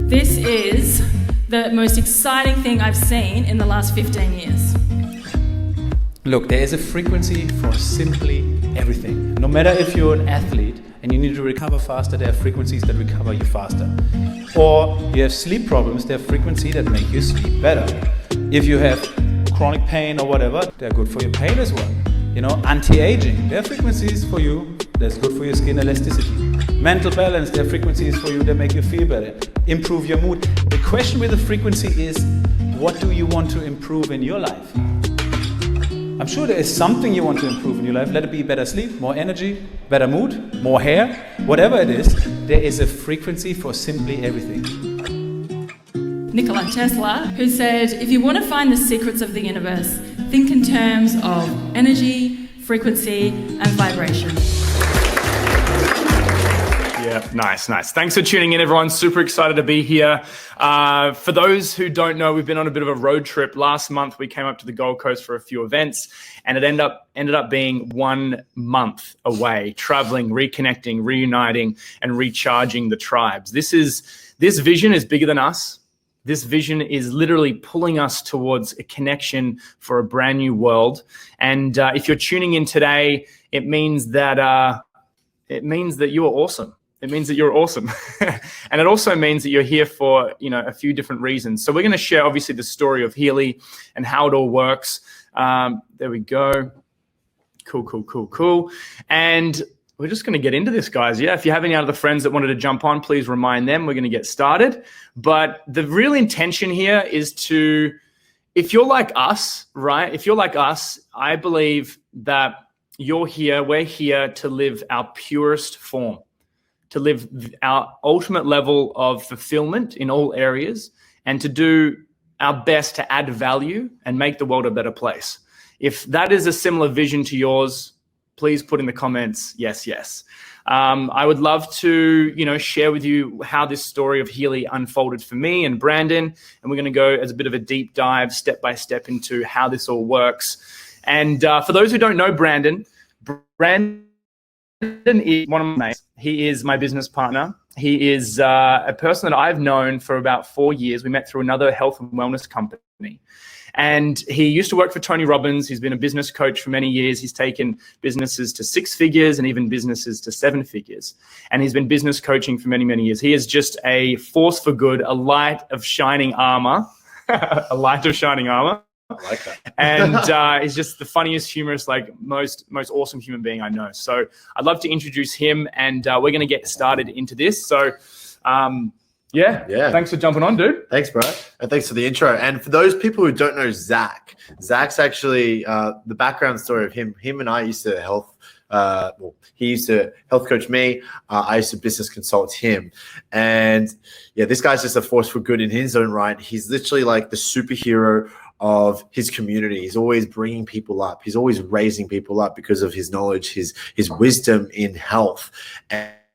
This is the most exciting thing I've seen in the last 15 years. Look, there is a frequency for simply everything. No matter if you're an athlete and you need to recover faster, there are frequencies that recover you faster. Or you have sleep problems, there are frequencies that make you sleep better. If you have chronic pain or whatever, they're good for your pain as well. You know, anti-aging, there are frequencies for you that's good for your skin elasticity. Mental balance, there are frequencies for you that make you feel better, improve your mood. The question with the frequency is, what do you want to improve in your life? I'm sure there is something you want to improve in your life. Let it be better sleep, more energy, better mood, more hair, whatever it is. There is a frequency for simply everything. Nikola Tesla, who said, if you want to find the secrets of the universe, think in terms of energy, frequency, and vibration. Yeah, nice. Thanks for tuning in, everyone. Super excited to be here. For those who don't know, we've been on a bit of a road trip. Last month, we came up to the Gold Coast for a few events, and it ended up being 1 month away, traveling, reconnecting, reuniting, and recharging the tribes. This vision is bigger than us. This vision is literally pulling us towards a connection for a brand new world. And if you're tuning in today, it means that you are awesome. It means that you're awesome. And it also means that you're here for, a few different reasons. So we're going to share, obviously, the story of Healy and how it all works. There we go. Cool. And we're just going to get into this, guys. Yeah, if you have any other friends that wanted to jump on, please remind them. We're going to get started. But the real intention here is to, if you're like us, right? If you're like us, I believe that we're here to live our purest form, to live our ultimate level of fulfillment in all areas, and to do our best to add value and make the world a better place. If that is a similar vision to yours, please put in the comments, yes. I would love to, share with you how this story of Healy unfolded for me and Brandon. And we're going to go as a bit of a deep dive, step by step, into how this all works. And for those who don't know Brandon is one of my mates. He is my business partner. He is a person that I've known for about 4 years. We met through another health and wellness company. And he used to work for Tony Robbins. He's been a business coach for many years. He's taken businesses to 6 figures and even businesses to 7 figures. And he's been business coaching for many, many years. He is just a force for good, a light of shining armor, a light of shining armor. I like that. And he's just the funniest, humorous, most awesome human being I know. So I'd love to introduce him, and we're going to get started into this. So yeah. Thanks for jumping on, dude. Thanks, bro. And thanks for the intro. And for those people who don't know Zac, Zac's actually the background story of him. Him and I used to he used to health coach me. I used to business consult him. And yeah, this guy's just a force for good in his own right. He's literally like the superhero of his community. He's always bringing people up. He's always raising people up because of his knowledge, his wisdom in health.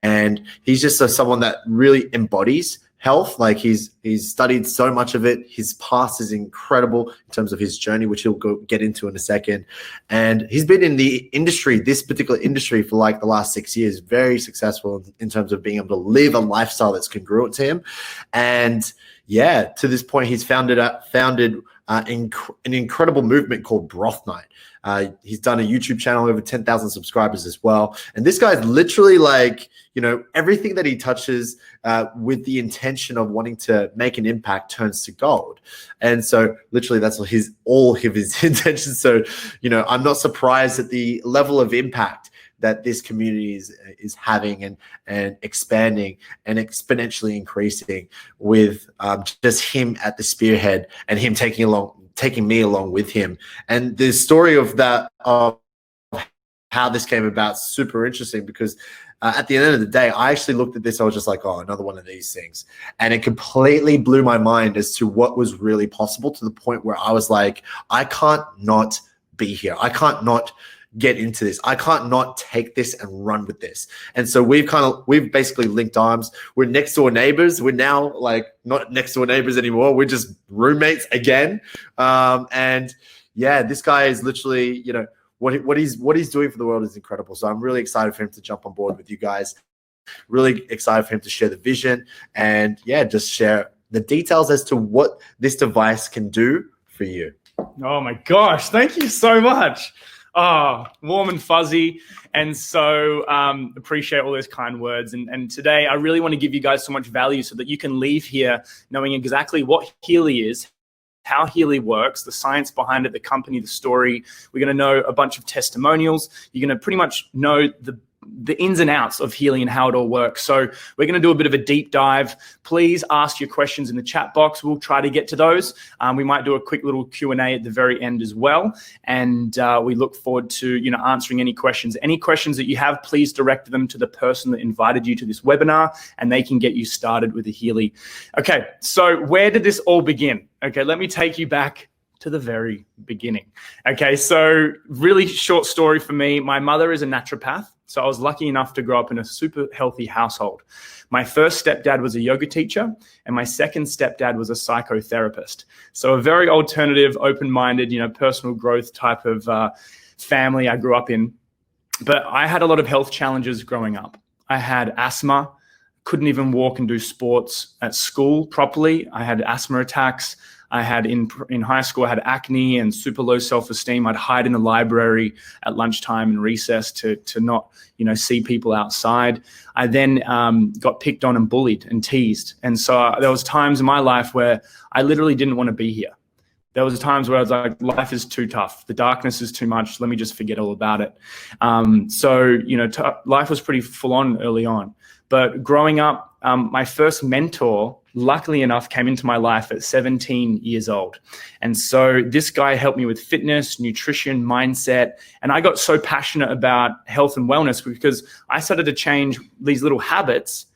And he's just someone that really embodies health. Like he's studied so much of it. His past is incredible in terms of his journey, which he'll get into in a second. And he's been in the industry, this particular industry, for like the last 6 years, very successful in terms of being able to live a lifestyle that's congruent to him. And yeah, to this point, he's founded an incredible movement called Broth Night. He's done a YouTube channel, over 10,000 subscribers as well. And this guy's literally like, everything that he touches with the intention of wanting to make an impact turns to gold. And so literally that's all of his intentions. So, I'm not surprised at the level of impact that this community is having and expanding and exponentially increasing with just him at the spearhead and him taking me along with him. And the story of how this came about is super interesting because at the end of the day, I actually looked at this. I was just like, oh, another one of these things. And it completely blew my mind as to what was really possible, to the point where I was like, I can't not be here. I can't not get into this. I can't not take this and run with this. And so we've basically linked arms. We're next door neighbors. We're now like not next door neighbors anymore. We're just roommates again. And yeah, this guy is literally, what he's doing for the world is incredible. So I'm really excited for him to jump on board with you guys. Really excited for him to share the vision and just share the details as to what this device can do for you. Oh my gosh, thank you so much. Oh, warm and fuzzy. And so appreciate all those kind words. And today I really want to give you guys so much value so that you can leave here knowing exactly what Healy is, how Healy works, the science behind it, the company, the story. We're going to know a bunch of testimonials. You're going to pretty much know the ins and outs of Healy and how it all works. So we're going to do a bit of a deep dive. Please ask your questions in the chat box. We'll try to get to those. We might do a quick little Q&A at the very end as well. And we look forward to answering any questions. Any questions that you have, please direct them to the person that invited you to this webinar, and they can get you started with the Healy. Okay, so where did this all begin? Okay, let me take you back to the very beginning. Okay, so really short story for me. My mother is a naturopath. So I was lucky enough to grow up in a super healthy household. My first stepdad was a yoga teacher, and my second stepdad was a psychotherapist. So a very alternative, open-minded, personal growth type of family I grew up in. But I had a lot of health challenges growing up. I had asthma, couldn't even walk and do sports at school properly. I had asthma attacks. I had in high school, I had acne and super low self-esteem. I'd hide in the library at lunchtime and recess to not, see people outside. I then got picked on and bullied and teased. And so there was times in my life where I literally didn't want to be here. There was times where I was like, life is too tough. The darkness is too much. Let me just forget all about it. Life was pretty full on early on. But growing up, my first mentor, luckily enough, came into my life at 17 years old. And so this guy helped me with fitness, nutrition, mindset. And I got so passionate about health and wellness because I started to change these little habits,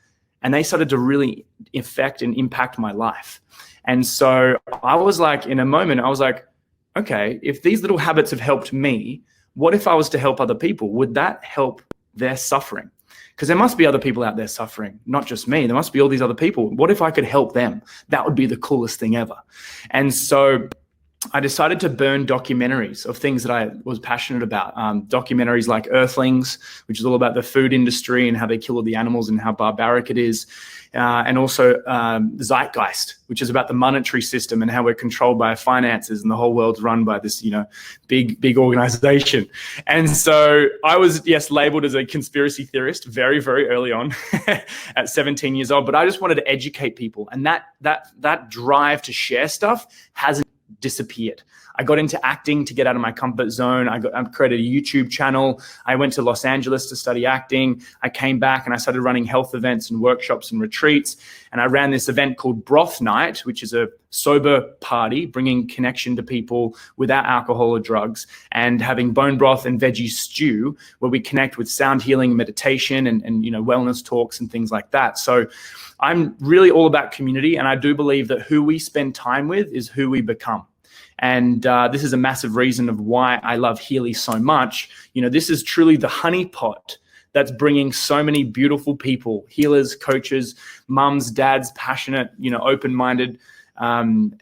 and they started to really affect and impact my life. And so I was like, in a moment, I was like, okay, if these little habits have helped me, what if I was to help other people? Would that help their suffering? Because there must be other people out there suffering, not just me. There must be all these other people. What if I could help them? That would be the coolest thing ever. And so I decided to burn documentaries of things that I was passionate about. Documentaries like Earthlings, which is all about the food industry and how they kill all the animals and how barbaric it is. And also Zeitgeist, which is about the monetary system and how we're controlled by our finances and the whole world's run by this, big organization. And so I was, labeled as a conspiracy theorist very, very early on at 17 years old. But I just wanted to educate people. And that drive to share stuff hasn't disappeared. I got into acting to get out of my comfort zone. I created a YouTube channel. I went to Los Angeles to study acting. I came back and I started running health events and workshops and retreats. And I ran this event called Broth Night, which is a sober party, bringing connection to people without alcohol or drugs, and having bone broth and veggie stew, where we connect with sound healing, meditation, and wellness talks and things like that. So I'm really all about community. And I do believe that who we spend time with is who we become. And this is a massive reason of why I love Healy so much. This is truly the honeypot that's bringing so many beautiful people, healers, coaches, mums, dads, passionate, open-minded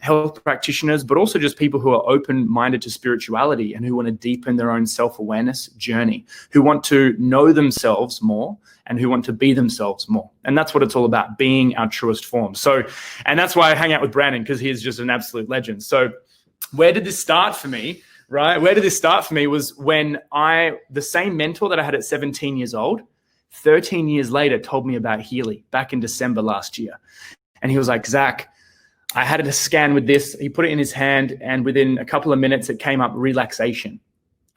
health practitioners, but also just people who are open-minded to spirituality and who want to deepen their own self-awareness journey, who want to know themselves more and who want to be themselves more. And that's what it's all about, being our truest form. So, and that's why I hang out with Brandon, because he's just an absolute legend. So where did this start for me, right? Where did this start for me was when the same mentor that I had at 17 years old, 13 years later, told me about Healy back in December last year. And he was like, Zac, I had a scan with this. He put it in his hand, and within a couple of minutes, it came up relaxation.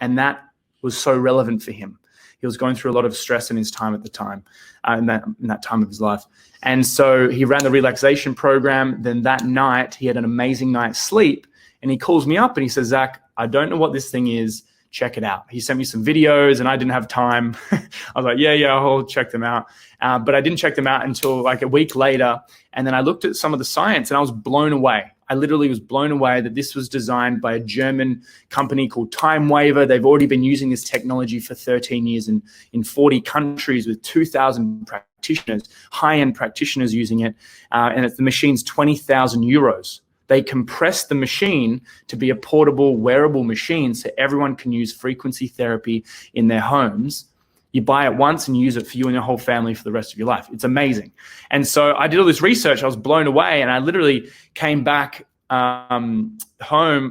And that was so relevant for him. He was going through a lot of stress in his time at the time, in that time of his life. And so he ran the relaxation program. Then that night, he had an amazing night's sleep. And he calls me up and he says, Zac, I don't know what this thing is. Check it out. He sent me some videos and I didn't have time. I was like, yeah, I'll check them out. But I didn't check them out until like a week later. And then I looked at some of the science and I was blown away. I literally was blown away that this was designed by a German company called Time Waver. They've already been using this technology for 13 years in 40 countries with 2,000 practitioners, high-end practitioners using it. And the machine's 20,000 euros. They compressed the machine to be a portable, wearable machine so everyone can use frequency therapy in their homes You buy it once and you use it for you and your whole family for the rest of your life. It's amazing. And so I did all this research. I was blown away, and I literally came back home,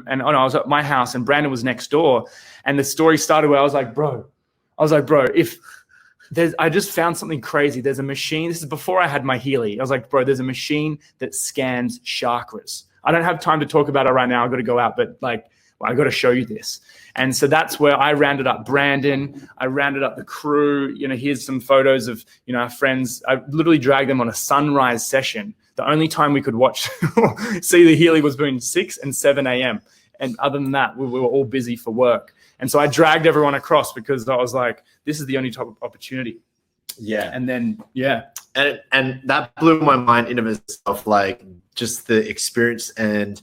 and I was at my house, and Brandon was next door. And the story started where I was like, bro, if I just found something crazy. There's a machine. This is before I had my Healy. I was like, bro, there's a machine that scans chakras. I don't have time to talk about it right now. I've got to go out, but like, well, I got to show you this. And so that's where I rounded up Brandon. I rounded up the crew. Here's some photos of, our friends. I literally dragged them on a sunrise session. The only time we could see the Healy was between 6 and 7 a.m. And other than that, we were all busy for work. And so I dragged everyone across because I was like, this is the only type of opportunity. Yeah. And then, yeah. And that blew my mind in of itself, like just the experience and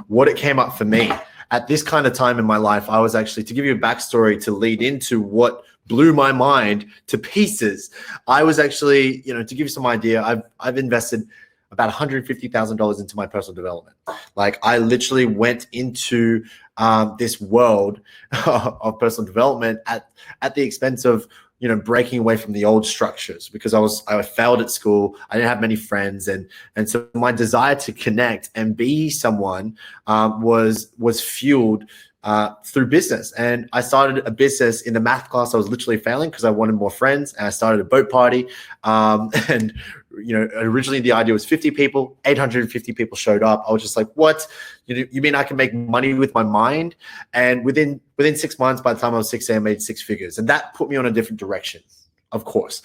what it came up for me. At this kind of time in my life, I was actually, to give you a backstory to lead into what blew my mind to pieces, I was actually, to give you some idea, I've invested about $150,000 into my personal development. Like I literally went into this world of personal development at the expense of, breaking away from the old structures, because I failed at school. I didn't have many friends. And so my desire to connect and be someone was fueled through business. And I started a business in the math class. I was literally failing because I wanted more friends, and I started a boat party. And originally the idea was 50 people, 850 people showed up. I was just like, what? You mean I can make money with my mind? And within 6 months, by the time I was 16, I made 6 figures. And that put me on a different direction, of course.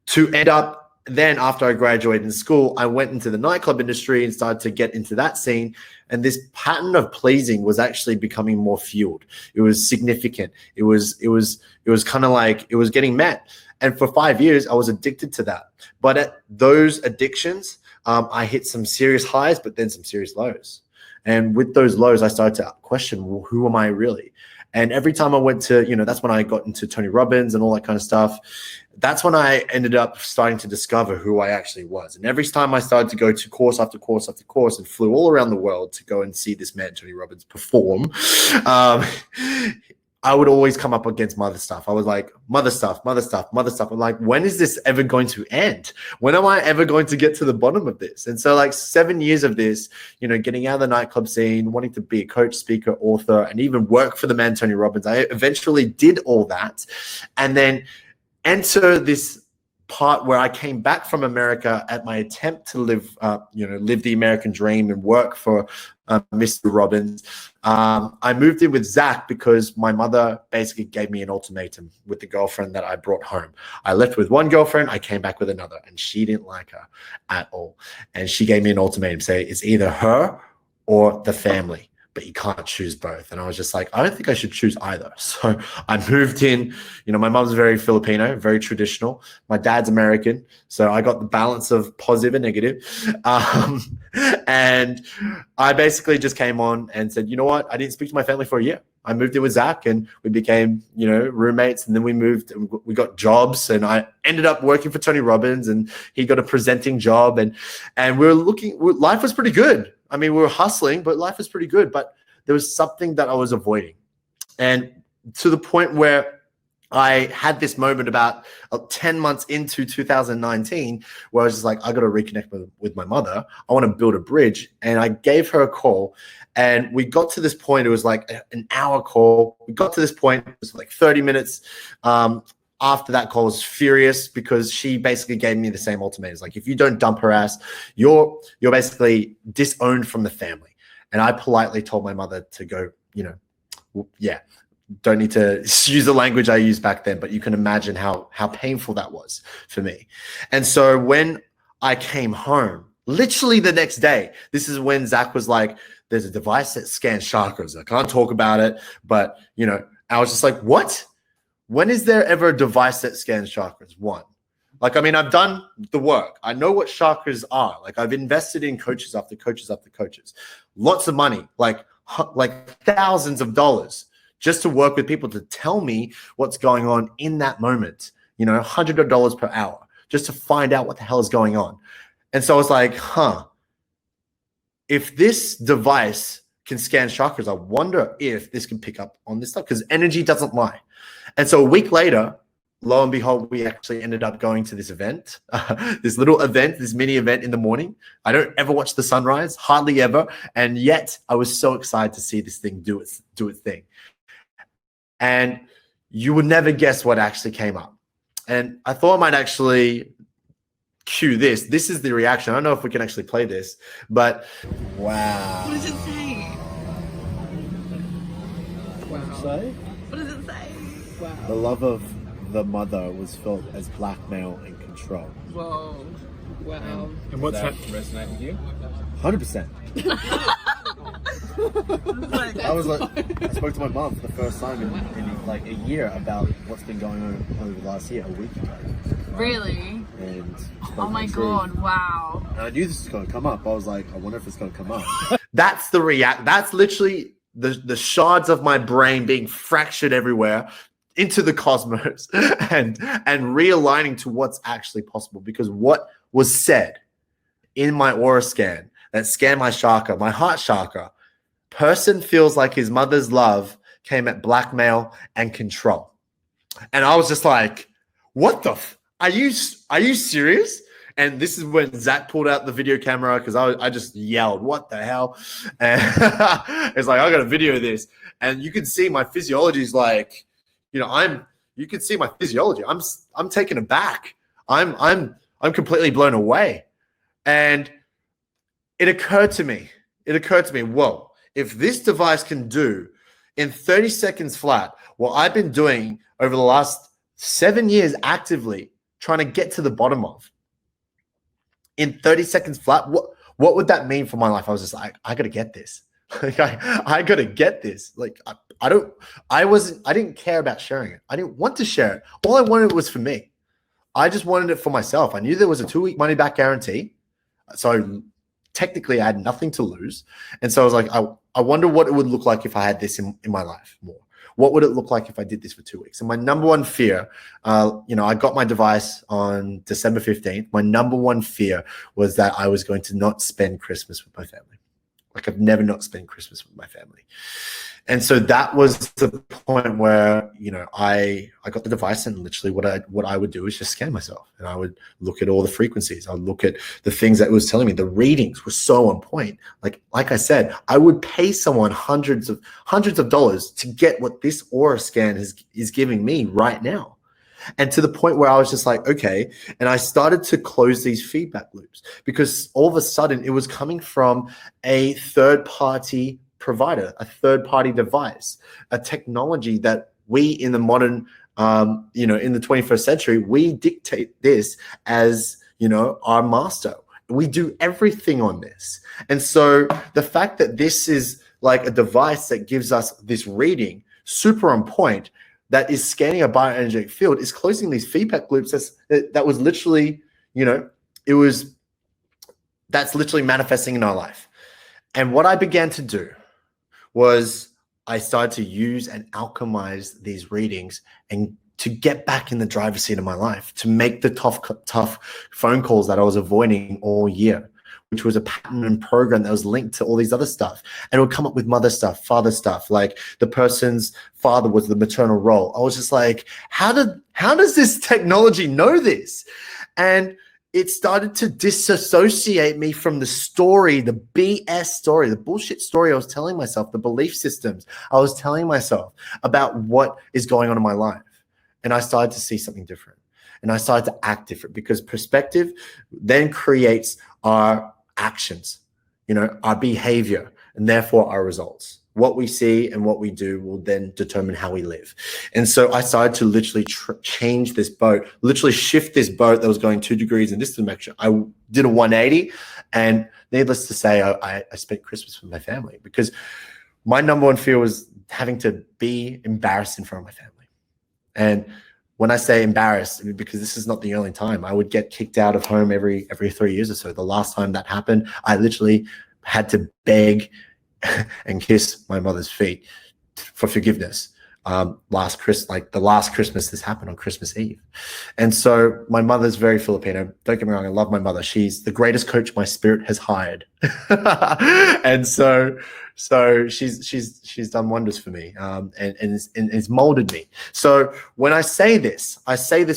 To end up, then after I graduated in school, I went into the nightclub industry and started to get into that scene. And this pattern of pleasing was actually becoming more fueled. It was significant. It was kind of like it was getting met. And for 5 years, I was addicted to that. But at those addictions, I hit some serious highs, but then some serious lows. And with those lows, I started to question, well, who am I really? And every time I went to, that's when I got into Tony Robbins and all that kind of stuff. That's when I ended up starting to discover who I actually was. And every time I started to go to course after course after course and flew all around the world to go and see this man, Tony Robbins, perform, I would always come up against mother stuff. I was like, mother stuff. I'm like, when is this ever going to end? When am I ever going to get to the bottom of this? And so like 7 years of this, getting out of the nightclub scene, wanting to be a coach, speaker, author, and even work for the man, Tony Robbins. I eventually did all that. And then enter this part where I came back from America at my attempt to live the American dream and work for Mr. Robbins. I moved in with Zac because my mother basically gave me an ultimatum with the girlfriend that I brought home. I left with one girlfriend, I came back with another, and she didn't like her at all. And she gave me an ultimatum, say it's either her or the family, but you can't choose both. And I was just like, I don't think I should choose either. So I moved in. My mom's very Filipino, very traditional. My dad's American. So I got the balance of positive and negative. And I basically just came on and said, you know what? I didn't speak to my family for a year. I moved in with Zac and we became, roommates. And then we moved and we got jobs, and I ended up working for Tony Robbins, and he got a presenting job, and life was pretty good. I mean, we were hustling, but life was pretty good. But there was something that I was avoiding. And to the point where I had this moment about 10 months into 2019 where I was just like, I got to reconnect with my mother. I want to build a bridge. And I gave her a call, and we got to this point. It was like an hour call. We got to this point. It was like 30 minutes. After that call, I was furious because she basically gave me the same ultimatum. Like, if you don't dump her ass, you're basically disowned from the family. And I politely told my mother to go, don't need to use the language I used back then, but you can imagine how painful that was for me. And so when I came home, literally the next day, this is when Zac was like, there's a device that scans chakras. I can't talk about it, but, I was just like, what? When is there ever a device that scans chakras? One. Like, I mean, I've done the work. I know what chakras are. Like, I've invested in coaches after coaches after coaches. Lots of money, like thousands of dollars just to work with people to tell me what's going on in that moment. $100 per hour just to find out what the hell is going on. And so I was like, if this device can scan chakras, I wonder if this can pick up on this stuff, because energy doesn't lie. And so a week later, lo and behold, we actually ended up going to this event, this little event, this mini event in the morning. I don't ever watch the sunrise, hardly ever. And yet I was so excited to see this thing do its thing. And you would never guess what actually came up. And I thought I might actually cue this. This is the reaction. I don't know if we can actually play this, but wow. What does it say? Wow. What does it say? Wow. The love of the mother was felt as blackmail and control. Whoa. Wow. And what's that resonate with you? 100%. I was like, I spoke to my mom for the first time in like a year about what's been going on over the last year, a week ago. Really? And Oh my God, wow. And I knew this was going to come up. I was like, I wonder if it's going to come up. That's the that's literally the shards of my brain being fractured everywhere into the cosmos and realigning to what's actually possible. Because what was said in my aura scan that scanned my chakra, my heart chakra, person feels like his mother's love came at blackmail and control. And I was just like, what the are you serious? And this is when Zac pulled out the video camera, because I just yelled, what the hell? And it's like, I got to video this. And you can see my physiology is like, you can see my physiology. I'm taken aback. I'm completely blown away. And it occurred to me, whoa, if this device can do in 30 seconds flat what I've been doing over the last 7 years actively trying to get to the bottom of, in 30 seconds flat, what would that mean for my life? I was just like, I got to get this. Like, I got to get this. Like, I didn't care about sharing it. I didn't want to share it. All I wanted was for me. I just wanted it for myself. I knew there was a 2-week money back guarantee. So technically I had nothing to lose. And so I was like, I wonder what it would look like if I had this in my life more. What would it look like if I did this for 2 weeks? And my number one fear, I got my device on December 15th. My number one fear was that I was going to not spend Christmas with my family. Like, I've never not spent Christmas with my family. And so that was the point where, I got the device, and literally what I would do is just scan myself, and I would look at all the frequencies. I would look at the things that it was telling me. The readings were so on point. Like I said, I would pay someone hundreds of dollars to get what this aura scan is giving me right now. And to the point where I was just like, okay. And I started to close these feedback loops, because all of a sudden it was coming from a third-party provider, a third-party device, a technology that we in the modern, in the 21st century, we dictate this as, our master. We do everything on this. And so the fact that this is like a device that gives us this reading, super on point, that is scanning a bioenergetic field, is closing these feedback loops. That was literally, that's literally manifesting in our life. And what I began to do was I started to use and alchemize these readings and to get back in the driver's seat of my life, to make the tough phone calls that I was avoiding all year, which was a pattern and program that was linked to all these other stuff. And it would come up with mother stuff, father stuff, like the person's father was the maternal role. I was just like, how does this technology know this? And it started to disassociate me from the story, the BS story, the bullshit story I was telling myself, the belief systems I was telling myself about what is going on in my life. And I started to see something different. And I started to act different, because perspective then creates our actions, our behavior, and therefore our results. What we see and what we do will then determine how we live. And so I started to literally change this boat, literally shift this boat that was going 2 degrees in this direction. I did a 180, and needless to say, I spent Christmas with my family, because my number one fear was having to be embarrassed in front of my family. And when I say embarrassed, because this is not the only time, I would get kicked out of home every 3 years or so. The last time that happened, I literally had to beg and kiss my mother's feet for forgiveness. last Christmas, this happened on Christmas Eve. And so my mother's very Filipino. Don't get me wrong, I love my mother. She's the greatest coach my spirit has hired. And so she's done wonders for me, and it's molded me. So when I say this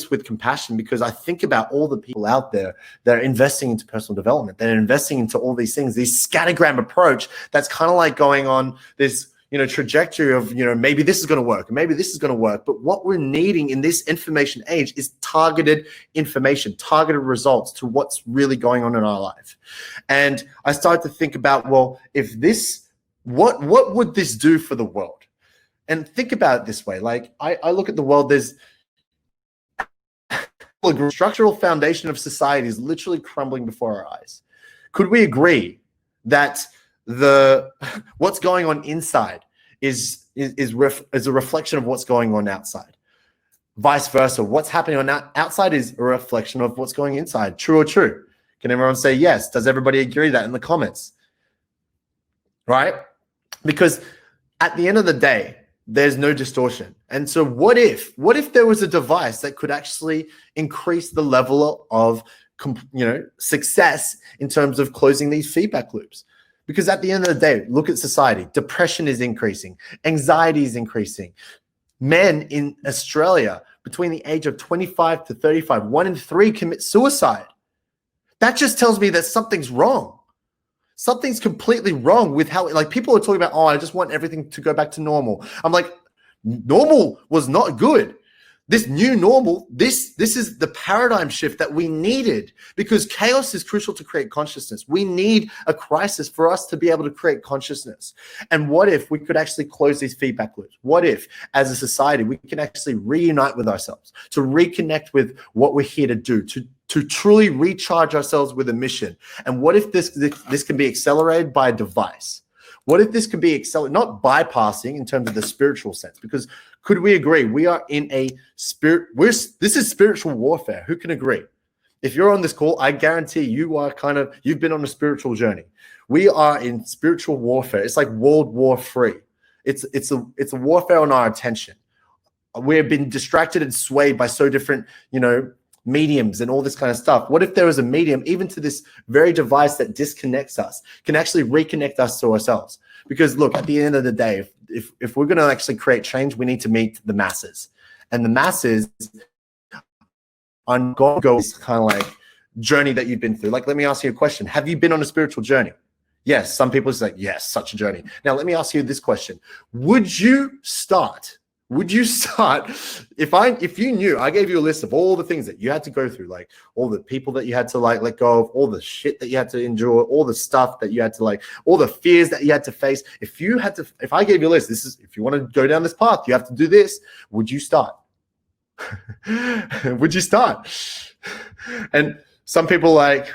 with compassion, because I think about all the people out there that are investing into personal development, that are investing into all these things, this scattergram approach that's kind of like going on this trajectory of, maybe this is going to work, maybe this is going to work. But what we're needing in this information age is targeted information, targeted results to what's really going on in our life. And I started to think about, well, if this, what would this do for the world? And think about it this way. Like I look at the world, there's the structural foundation of society is literally crumbling before our eyes. Could we agree that what's going on inside is a reflection of what's going on outside? Vice versa, what's happening on outside is a reflection of what's going inside. True or true? Can everyone say yes? Does everybody agree that in the comments? Right? Because at the end of the day, there's no distortion. And so what if there was a device that could actually increase the level of success in terms of closing these feedback loops? Because at the end of the day, look at society. Depression is increasing. Anxiety is increasing. Men in Australia between the age of 25 to 35, 1 in 3 commit suicide. That just tells me that something's wrong. Something's completely wrong with how, like, people are talking about, oh, I just want everything to go back to normal. I'm like, normal was not good. This new normal, this is the paradigm shift that we needed, because chaos is crucial to create consciousness. We need a crisis for us to be able to create consciousness. And what if we could actually close these feedback loops? What if, as a society, we can actually reunite with ourselves, to reconnect with what we're here to do, to truly recharge ourselves with a mission? And what if this can be accelerated by a device? What if this could be not bypassing in terms of the spiritual sense? Because could we agree we are in a spirit? This is spiritual warfare. Who can agree? If you're on this call, I guarantee you've been on a spiritual journey. We are in spiritual warfare. It's like World War III. It's a warfare on our attention. We've been distracted and swayed by so different, mediums and all this kind of stuff. What if there was a medium, even to this very device that disconnects us, can actually reconnect us to ourselves? Because look, at the end of the day, if we're going to actually create change, we need to meet the masses. And the masses are going to go this kind of like journey that you've been through. Like, let me ask you a question. Have you been on a spiritual journey? Yes. Some people say, yes, such a journey. Now, let me ask you this question. Would you start if you knew I gave you a list of all the things that you had to go through, like all the people that you had to like let go of, all the shit that you had to endure, all the stuff that you had to like, all the fears that you had to face? If I gave you a list, if you want to go down this path, you have to do this. Would you start? Would you start? And some people like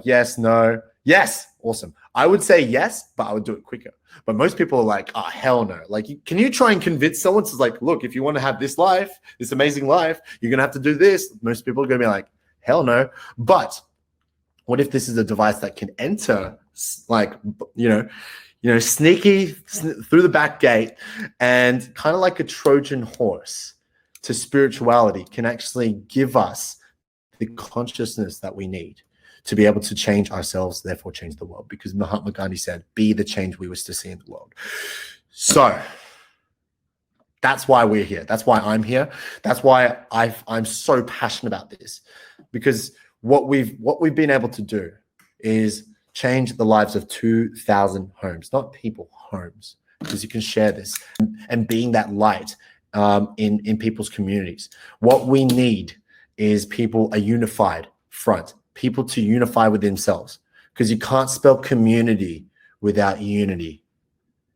yes, no, yes, awesome. I would say yes, but I would do it quicker. But most people are like, oh, hell no. Like, can you try and convince someone to like, look, if you want to have this life, this amazing life, you're going to have to do this. Most people are going to be like, hell no. But what if this is a device that can enter, like, sneaky through the back gate, and kind of like a Trojan horse to spirituality can actually give us the consciousness that we need to be able to change ourselves, therefore change the world. Because Mahatma Gandhi said, be the change we wish to see in the world. So that's why we're here. That's why I'm here. That's why I'm so passionate about this. Because what we've been able to do is change the lives of 2,000 homes, not people, homes. Because you can share this and being that light in people's communities. What we need is a unified front. People to unify with themselves, because you can't spell community without unity.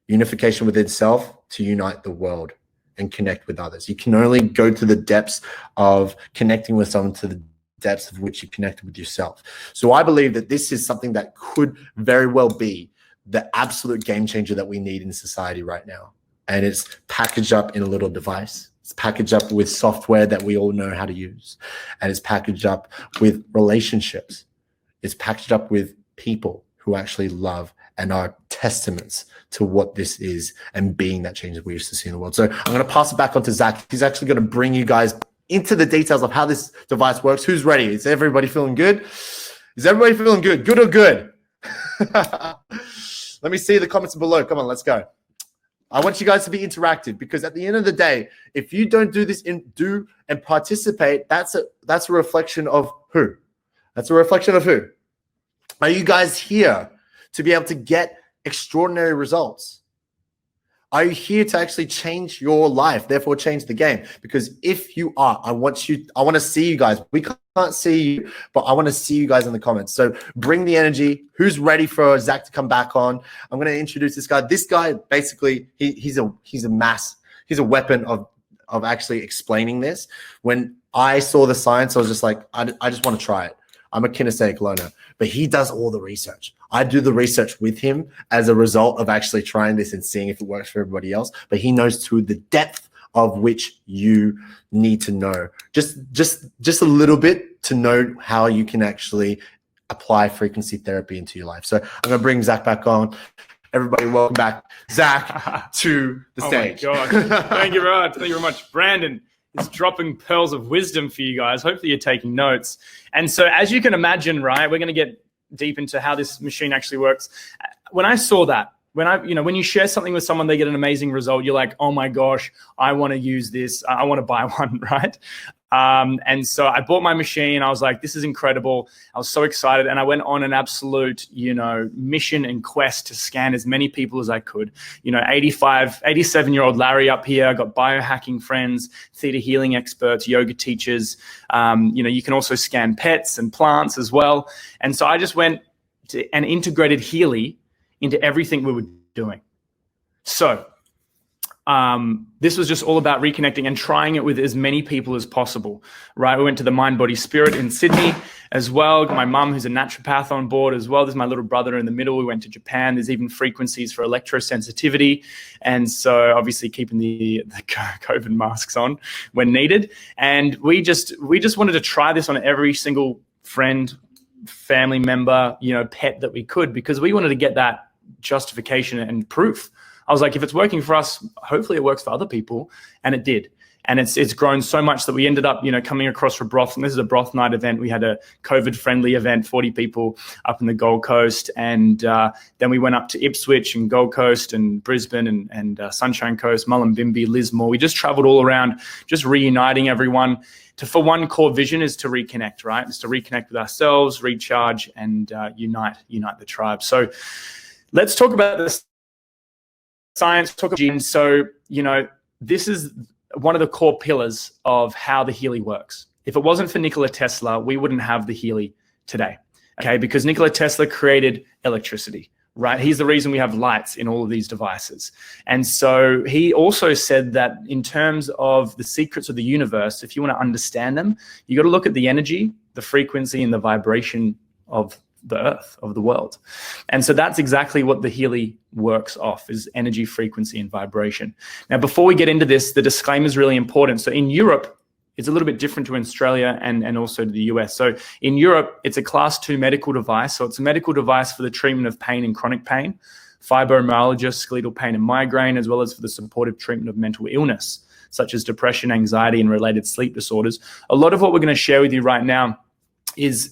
Unification within self to unite the world and connect with others. You can only go to the depths of connecting with someone to the depths of which you connected with yourself. So I believe that this is something that could very well be the absolute game changer that we need in society right now. And it's packaged up in a little device. It's packaged up with software that we all know how to use. And it's packaged up with relationships. It's packaged up with people who actually love and are testaments to what this is and being that change that we used to see in the world. So I'm going to pass it back on to Zac. He's actually going to bring you guys into the details of how this device works. Who's ready? Is everybody feeling good? Is everybody feeling good? Good or good? Let me see the comments below. Come on, let's go. I want you guys to be interactive, because at the end of the day, if you don't do this do and participate, that's a reflection of who? That's a reflection of who? Are you guys here to be able to get extraordinary results? Are you here to actually change your life, therefore change the game? Because if you are, I want to see you guys. We can't see you, but I want to see you guys in the comments. So bring the energy. Who's ready for Zac to come back on? I'm going to introduce this guy. This guy, basically, he's a weapon of actually explaining this. When I saw the science, I was just like, I just want to try it. I'm a kinesthetic learner, but he does all the research. I do the research with him as a result of actually trying this and seeing if it works for everybody else. But he knows to the depth of which you need to know. Just a little bit to know how you can actually apply frequency therapy into your life. So I'm going to bring Zac back on. Everybody, welcome back Zac to the stage. Oh my God. Thank you very much. Thank you very much. Brandon is dropping pearls of wisdom for you guys. Hopefully you're taking notes. And so as you can imagine, right, we're going to get deep into how this machine actually works. When I saw that, when you share something with someone, they get an amazing result. You're like, oh my gosh, I want to use this. I want to buy one, right? And so I bought my machine. I was like, this is incredible. I was so excited. And I went on an absolute, mission and quest to scan as many people as I could. 87-year-old Larry up here. I got biohacking friends, theta healing experts, yoga teachers. You can also scan pets and plants as well. And so I just went and integrated Healy into everything we were doing. So this was just all about reconnecting and trying it with as many people as possible, right? We went to the Mind, Body, Spirit in Sydney as well. Got my mum, who's a naturopath, on board as well. There's my little brother in the middle. We went to Japan. There's even frequencies for electrosensitivity. And so obviously keeping the COVID masks on when needed. And we just wanted to try this on every single friend, family member, pet that we could, because we wanted to get that justification and proof. I was like, if it's working for us, hopefully it works for other people. And it did. And it's grown so much that we ended up, coming across for broth. And this is a broth night event. We had a COVID-friendly event, 40 people up in the Gold Coast. And then we went up to Ipswich and Gold Coast and Brisbane and Sunshine Coast, Mullumbimby, Lismore. We just traveled all around, just reuniting everyone. For one core vision is to reconnect, right? It's to reconnect with ourselves, recharge, and unite the tribe. So let's talk about this. Science, talk about genes. So, this is one of the core pillars of how the Healy works. If it wasn't for Nikola Tesla, we wouldn't have the Healy today, okay? Because Nikola Tesla created electricity, right? He's the reason we have lights in all of these devices. And so he also said that in terms of the secrets of the universe, if you want to understand them, you got to look at the energy, the frequency, and the vibration of the earth, of the world. And so that's exactly what the Healy works off, is energy, frequency, and vibration. Now, before we get into this, the disclaimer is really important. So in Europe, it's a little bit different to Australia and also to the US. So in Europe, it's a class 2 medical device. So it's a medical device for the treatment of pain and chronic pain, fibromyalgia, skeletal pain and migraine, as well as for the supportive treatment of mental illness, such as depression, anxiety, and related sleep disorders. A lot of what we're going to share with you right now is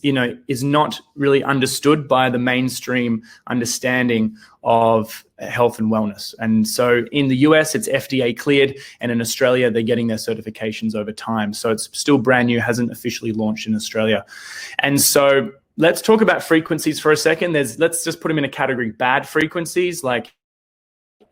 not really understood by the mainstream understanding of health and wellness. And so in the US, it's FDA cleared, and in Australia, they're getting their certifications over time. So it's still brand new, hasn't officially launched in Australia. And so let's talk about frequencies for a second. Let's just put them in a category: bad frequencies like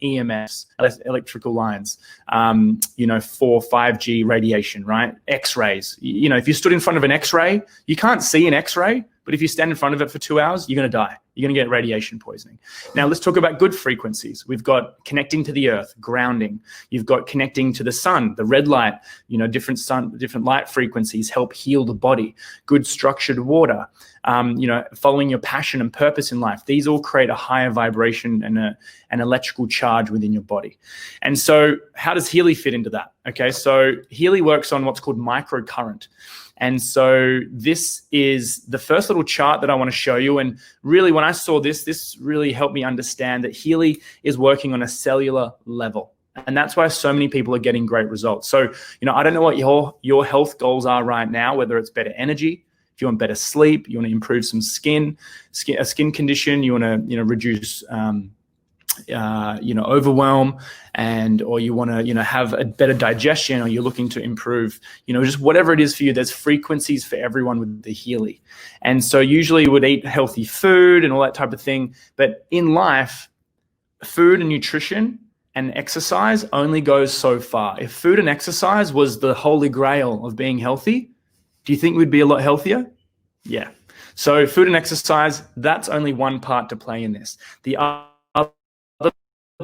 EMFs, electrical lines, for 5G radiation, right? X-rays. If you stood in front of an X-ray, you can't see an X-ray, but if you stand in front of it for 2 hours, you're going to die. You're going to get radiation poisoning. Now, let's talk about good frequencies. We've got connecting to the earth, grounding. You've got connecting to the sun, the red light, different light frequencies help heal the body. Good structured water, following your passion and purpose in life. These all create a higher vibration and an electrical charge within your body. And so how does Healy fit into that? Okay, so Healy works on what's called microcurrent. And so this is the first little chart that I want to show you. And really, when I saw this really helped me understand that Healy is working on a cellular level. And that's why so many people are getting great results. So, I don't know what your health goals are right now, whether it's better energy, if you want better sleep, you want to improve some skin condition, you want to, reduce, overwhelm, or you want to, have a better digestion, or you're looking to improve, just whatever it is for you. There's frequencies for everyone with the Healy. And so usually you would eat healthy food and all that type of thing. But in life, food and nutrition and exercise only goes so far. If food and exercise was the holy grail of being healthy, do you think we'd be a lot healthier? Yeah. So food and exercise, that's only one part to play in this. The other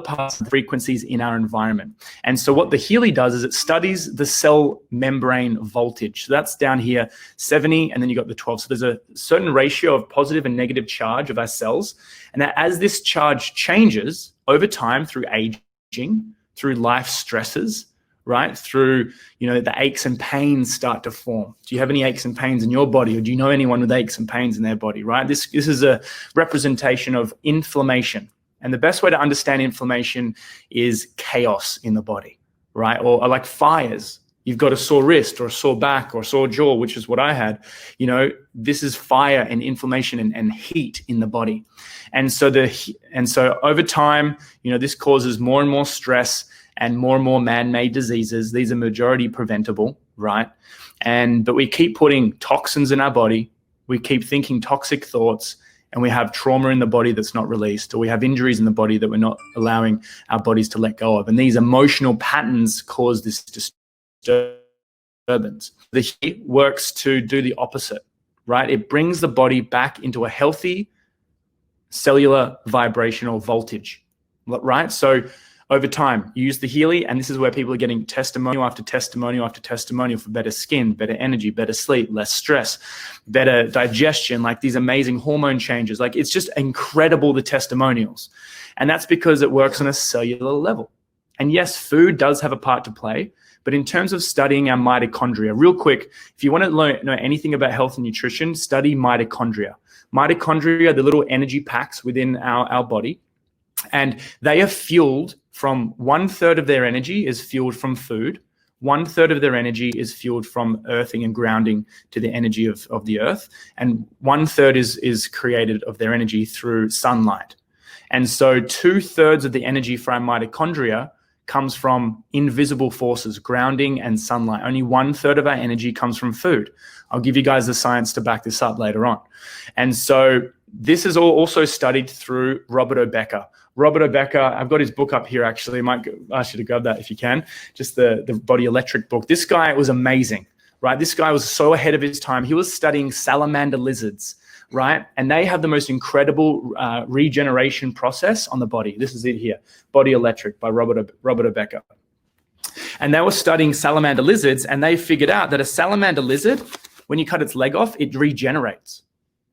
parts of the frequencies in our environment. And so what the Healy does is it studies the cell membrane voltage. So that's down here, 70, and then you got the 12. So there's a certain ratio of positive and negative charge of our cells. And that as this charge changes over time through aging, through life stresses, right? Through, the aches and pains start to form. Do you have any aches and pains in your body, or do you know anyone with aches and pains in their body, right? This is a representation of inflammation. And the best way to understand inflammation is chaos in the body, right? Or like fires. You've got a sore wrist or a sore back or a sore jaw, which is what I had. This is fire and inflammation and heat in the body. And so over time, this causes more and more stress and more man-made diseases. These are majority preventable, right? But we keep putting toxins in our body. We keep thinking toxic thoughts, and we have trauma in the body that's not released, or we have injuries in the body that we're not allowing our bodies to let go of. And these emotional patterns cause this disturbance. The heat works to do the opposite, right? It brings the body back into a healthy cellular vibrational voltage, right? So over time, you use the Healy, and this is where people are getting testimonial after testimonial after testimonial for better skin, better energy, better sleep, less stress, better digestion, like these amazing hormone changes. Like, it's just incredible, the testimonials. And that's because it works on a cellular level. And yes, food does have a part to play, but in terms of studying our mitochondria, real quick, if you want to know anything about health and nutrition, study mitochondria. Mitochondria are the little energy packs within our body, and they are fueled from 1/3 of their energy is fueled from food. 1/3 of their energy is fueled from earthing and grounding to the energy of the earth. And 1/3 is created of their energy through sunlight. And so 2/3 of the energy for our mitochondria comes from invisible forces, grounding and sunlight. Only 1/3 of our energy comes from food. I'll give you guys the science to back this up later on. And so this is all also studied through Robert O'Becker. Robert O'Becker, I've got his book up here actually. I might ask you to grab that if you can. Just the Body Electric book. This guy was amazing, right? This guy was so ahead of his time. He was studying salamander lizards, right? And they have the most incredible regeneration process on the body. This is it here, Body Electric by Robert O'Becker. And they were studying salamander lizards, and they figured out that a salamander lizard, when you cut its leg off, it regenerates.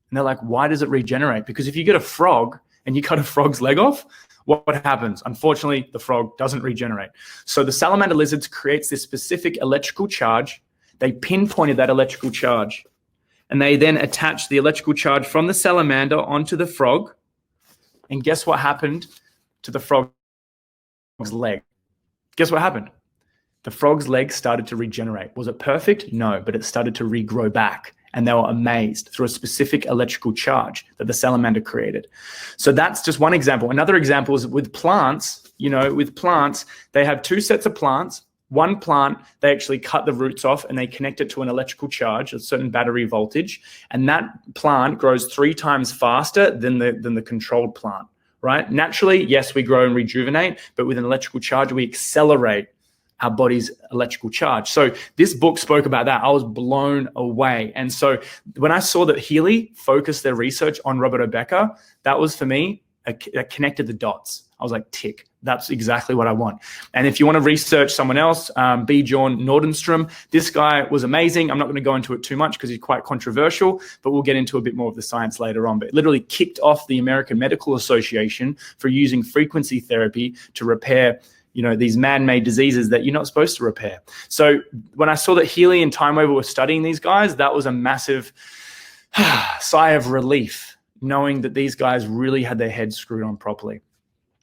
And they're like, why does it regenerate? Because if you get a frog and you cut a frog's leg off, what happens? Unfortunately, the frog doesn't regenerate. So the salamander lizards creates this specific electrical charge. They pinpointed that electrical charge, and they then attached the electrical charge from the salamander onto the frog. And guess what happened to the frog's leg? Guess what happened? The frog's leg started to regenerate. Was it perfect? No, but it started to regrow back. And they were amazed through a specific electrical charge that the salamander created. So that's just one example. Another example is with plants. With plants, they have two sets of plants. One plant, they actually cut the roots off and they connect it to an electrical charge, a certain battery voltage. And that plant grows 3 times faster than the controlled plant, right? Naturally, yes, we grow and rejuvenate, but with an electrical charge, we accelerate our body's electrical charge. So this book spoke about that. I was blown away. And so when I saw that Healy focused their research on Robert O'Becker, that was for me, that connected the dots. I was like, tick, that's exactly what I want. And if you want to research someone else, Bjorn Nordenstrom, this guy was amazing. I'm not going to go into it too much because he's quite controversial, but we'll get into a bit more of the science later on. But it literally kicked off the American Medical Association for using frequency therapy to repair these man-made diseases that you're not supposed to repair. So when I saw that Healy and Time Waver were studying these guys, that was a massive sigh of relief, knowing that these guys really had their heads screwed on properly.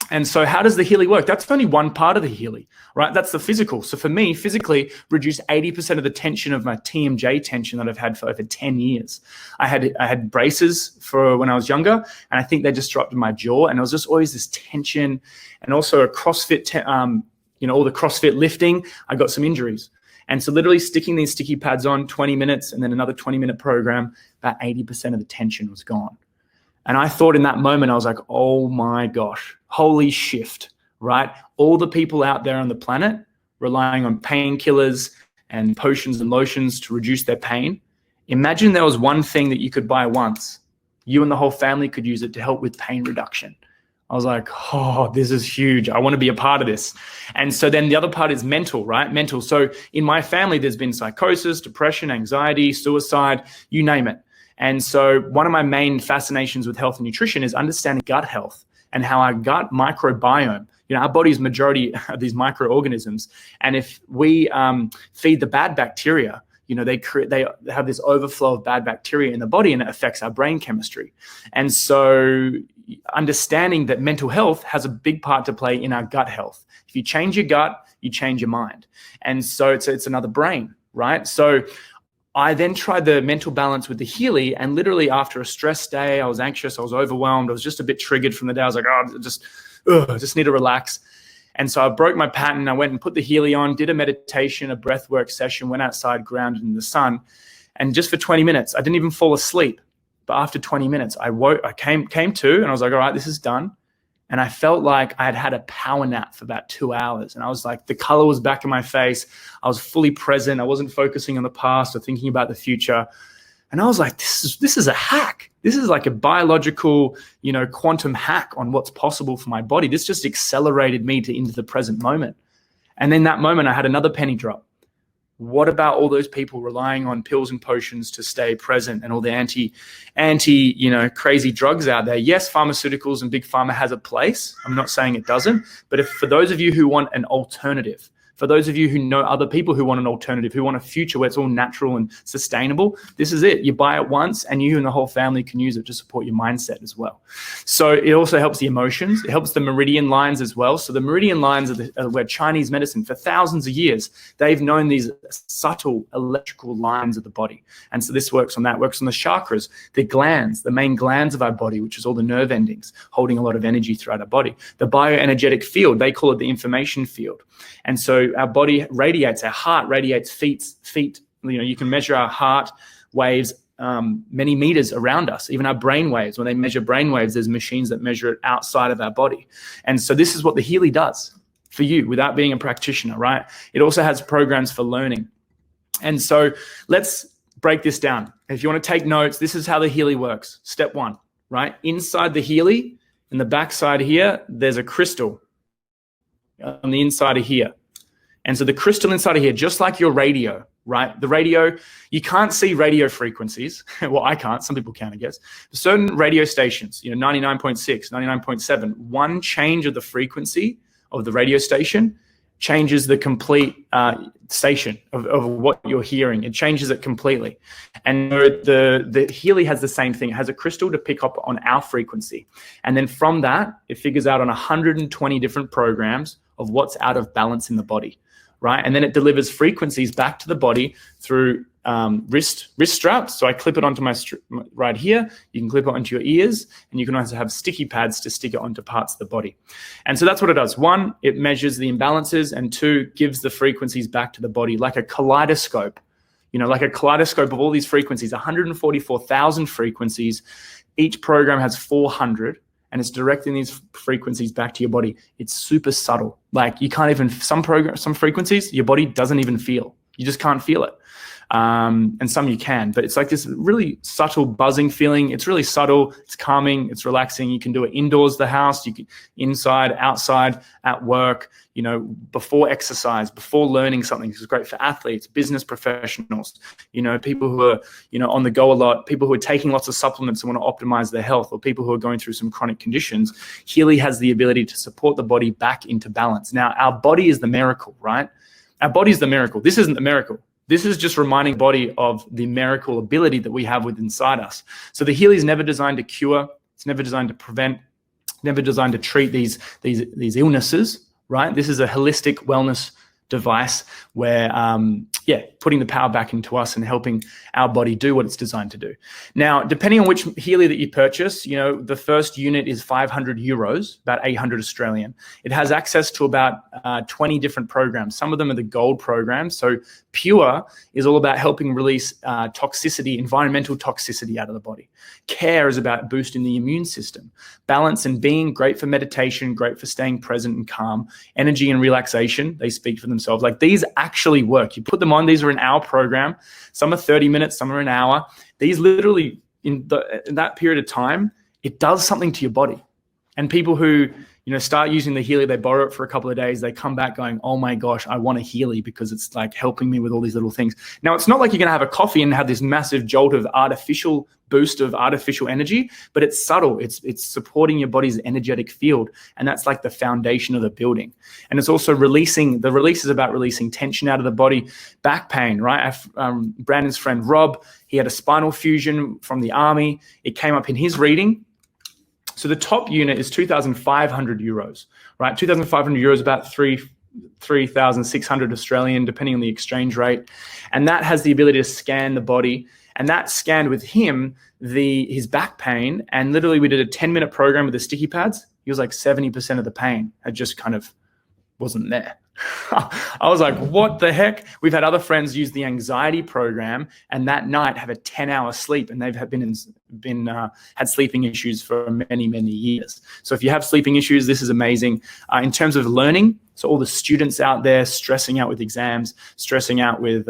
And so how does the Healy work? That's only one part of the Healy, right? That's the physical. So for me, physically, reduced 80% of the tension of my TMJ tension that I've had for over 10 years. I had braces for when I was younger, and I think they disrupted my jaw, and it was just always this tension. And also a CrossFit, all the CrossFit lifting, I got some injuries. And so literally sticking these sticky pads on 20 minutes and then another 20-minute program, about 80% of the tension was gone. And I thought in that moment, I was like, oh my gosh, holy shift, right? All the people out there on the planet relying on painkillers and potions and lotions to reduce their pain. Imagine there was one thing that you could buy once. You and the whole family could use it to help with pain reduction. I was like, oh, this is huge. I want to be a part of this. And so then the other part is mental, right? Mental. So in my family, there's been psychosis, depression, anxiety, suicide, you name it. And so one of my main fascinations with health and nutrition is understanding gut health and how our gut microbiome, our body's majority of these microorganisms. And if we feed the bad bacteria, they have this overflow of bad bacteria in the body, and it affects our brain chemistry. And so understanding that mental health has a big part to play in our gut health. If you change your gut, you change your mind. And so it's another brain, right? So I then tried the mental balance with the Healy, and literally after a stress day, I was anxious, I was overwhelmed, I was just a bit triggered from the day. I was like, I just need to relax. And so I broke my pattern. I went and put the Healy on, did a meditation, a breath work session, went outside, grounded in the sun. And just for 20 minutes, I didn't even fall asleep. But after 20 minutes, I came to, and I was like, all right, this is done. And I felt like I had a power nap for about 2 hours. And I was like, the color was back in my face. I was fully present. I wasn't focusing on the past or thinking about the future. And I was like, this is a hack. This is like a biological, quantum hack on what's possible for my body. This just accelerated me into the present moment. And then that moment, I had another penny drop. What about all those people relying on pills and potions to stay present, and all the anti, crazy drugs out there? Yes, pharmaceuticals and big pharma has a place. I'm not saying it doesn't, but for those of you who want an alternative, for those of you who know other people who want an alternative, who want a future where it's all natural and sustainable, this is it. You buy it once and you and the whole family can use it to support your mindset as well. So it also helps the emotions. It helps the Meridian Lines as well. So the Meridian Lines were Chinese medicine for thousands of years. They've known these subtle electrical lines of the body. And so this works on that, works on the chakras, the glands, the main glands of our body, which is all the nerve endings, holding a lot of energy throughout our body. The bioenergetic field, they call it the information field. And so our body radiates, our heart radiates feet. You can measure our heart waves many meters around us, even our brain waves. When they measure brain waves, there's machines that measure it outside of our body. And so this is what the Healy does for you without being a practitioner, right? It also has programs for learning. And so let's break this down. If you want to take notes, this is how the Healy works. Step 1, right? Inside the Healy, in the back side here, there's a crystal on the inside of here. And so the crystal inside of here, just like your radio, right? The radio, you can't see radio frequencies. Well, I can't. Some people can, I guess. Certain radio stations, 99.6, 99.7, one change of the frequency of the radio station changes the complete station of what you're hearing. It changes it completely. And the Healy has the same thing. It has a crystal to pick up on our frequency. And then from that, it figures out on 120 different programs of what's out of balance in the body, right? And then it delivers frequencies back to the body through wrist straps. So I clip it onto my right here. You can clip it onto your ears, and you can also have sticky pads to stick it onto parts of the body. And so that's what it does. 1, it measures the imbalances, and 2, gives the frequencies back to the body like a kaleidoscope. Like a kaleidoscope of all these frequencies, 144,000 frequencies. Each program has 400. And it's directing these frequencies back to your body. It's super subtle. Like you can't even, some frequencies, your body doesn't even feel. You just can't feel it. and some you can, but it's like this really subtle buzzing feeling. It's really subtle, it's calming, it's relaxing. You can do it indoors, the house, you can inside, outside, at work, you know, before exercise, before learning something. It's great for athletes, business professionals, you know, people who are, you know, on the go a lot, people who are taking lots of supplements and want to optimize their health, or people who are going through some chronic conditions. Healy has the ability to support the body back into balance. Now, our body is the miracle, right? Our body is the miracle. This isn't the miracle. This is just reminding the body of the miracle ability that we have within inside us. So the Healy is never designed to cure. It's never designed to prevent, never designed to treat these illnesses, right? This is a holistic wellness device where, putting the power back into us and helping our body do what it's designed to do. Now, depending on which Healy that you purchase, you know, the first unit is 500 euros, about 800 Australian. It has access to about 20 different programs. Some of them are the gold programs. So Pure is all about helping release toxicity, environmental toxicity out of the body. Care is about boosting the immune system. Balance and being, great for meditation, great for staying present and calm. Energy and relaxation, they speak for themselves. Like, these actually work. You put them on, these are an hour program. Some are 30 minutes, some are an hour. These literally, in that period of time, it does something to your body. And people who, you know, start using the Healy, they borrow it for a couple of days, they come back going, oh my gosh, I want a Healy because it's like helping me with all these little things. Now, it's not like you're going to have a coffee and have this massive jolt of artificial boost of artificial energy, but it's subtle. It's supporting your body's energetic field. And that's like the foundation of the building. And it's also releasing, the release is about releasing tension out of the body. Back pain, right? Brandon's friend, Rob, he had a spinal fusion from the army. It came up in his reading. So the top unit is 2,500 euros, right? 2,500 euros, about 3,600 Australian, depending on the exchange rate. And that has the ability to scan the body. And that scanned with him his back pain. And literally we did a 10-minute program with the sticky pads. He was like 70% of the pain had just kind of wasn't there. I was like, what the heck? We've had other friends use the anxiety program and that night have a 10-hour sleep, and they've had sleeping issues for many, many years. So if you have sleeping issues, this is amazing. In terms of learning, so all the students out there stressing out with exams, stressing out with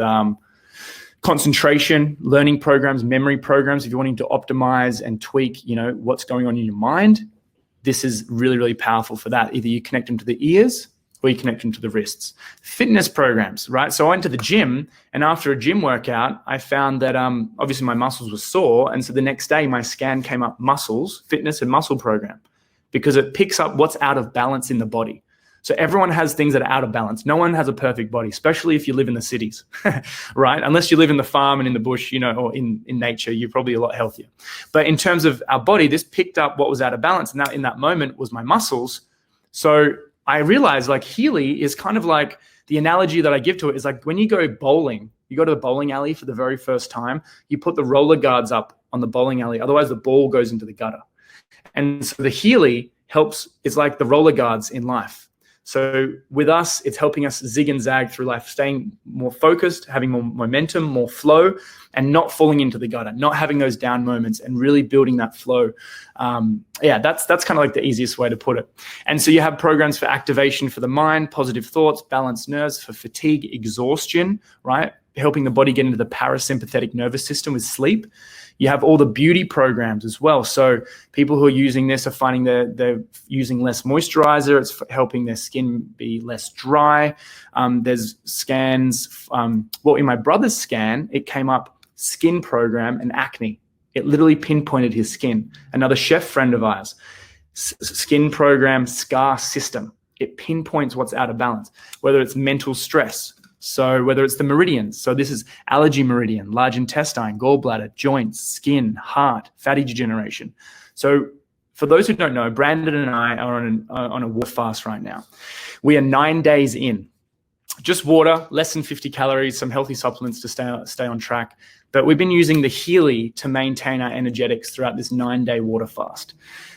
concentration, learning programs, memory programs, if you're wanting to optimize and tweak, you know, what's going on in your mind, this is really, really powerful for that. Either you connect them to the ears or you connect them to the wrists. Fitness programs, right? So I went to the gym, and after a gym workout, I found that obviously my muscles were sore. And so the next day my scan came up muscles, fitness and muscle program, because it picks up what's out of balance in the body. So everyone has things that are out of balance. No one has a perfect body, especially if you live in the cities, right? Unless you live in the farm and in the bush, you know, or in nature, you're probably a lot healthier. But in terms of our body, this picked up what was out of balance. And that in that moment was my muscles. So I realized like Healy is kind of like, the analogy that I give to it is like when you go bowling, you go to the bowling alley for the very first time, you put the roller guards up on the bowling alley. Otherwise the ball goes into the gutter. And so the Healy helps, it's like the roller guards in life. So with us, it's helping us zig and zag through life, staying more focused, having more momentum, more flow, and not falling into the gutter, not having those down moments, and really building that flow. That's kind of like the easiest way to put it. And so you have programs for activation for the mind, positive thoughts, balanced nerves, for fatigue, exhaustion, right? Helping the body get into the parasympathetic nervous system with sleep. You have all the beauty programs as well. So people who are using this are finding they're using less moisturizer. It's helping their skin be less dry. There's scans. In my brother's scan, it came up skin program and acne. It literally pinpointed his skin. Another chef friend of ours, skin program, scar system. It pinpoints what's out of balance, whether it's mental stress. So whether it's the meridians, so this is allergy meridian, large intestine, gallbladder, joints, skin, heart, fatty degeneration. So for those who don't know, Brandon and I are on a water fast right now. We are 9 days in. Just water, less than 50 calories, some healthy supplements to stay on track. But we've been using the Healy to maintain our energetics throughout this 9-day water fast.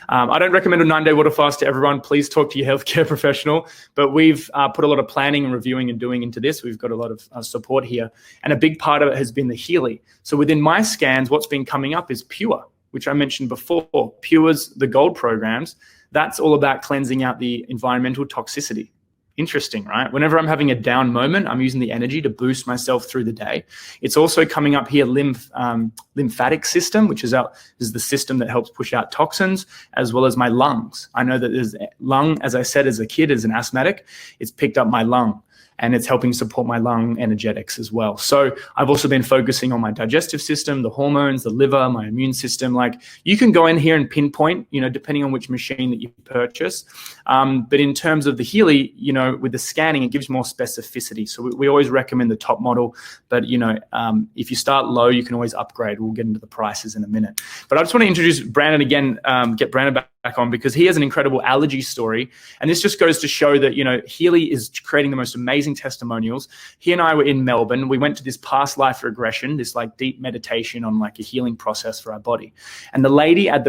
I don't recommend a 9-day water fast to everyone. Please talk to your healthcare professional. But we've put a lot of planning and reviewing and doing into this. We've got a lot of support here. And a big part of it has been the Healy. So within my scans, what's been coming up is Pure, which I mentioned before. Pure's the gold programs. That's all about cleansing out the environmental toxicity. Interesting, right? Whenever I'm having a down moment, I'm using the energy to boost myself through the day. It's also coming up here, lymphatic system, which is the system that helps push out toxins, as well as my lungs. I know that there's lung, as I said, as a kid, as an asthmatic, it's picked up my lung, and it's helping support my lung energetics as well. So I've also been focusing on my digestive system, the hormones, the liver, my immune system. Like, you can go in here and pinpoint, depending on which machine that you purchase. But in terms of the Healy, with the scanning, it gives more specificity. So we always recommend the top model. But, if you start low, you can always upgrade. We'll get into the prices in a minute. But I just want to introduce Brandon again, get Brandon back on, because he has an incredible allergy story. And this just goes to show that, Healy is creating the most amazing testimonials. He and I were in Melbourne. We went to this past life regression, this like deep meditation on like a healing process for our body. And the lady at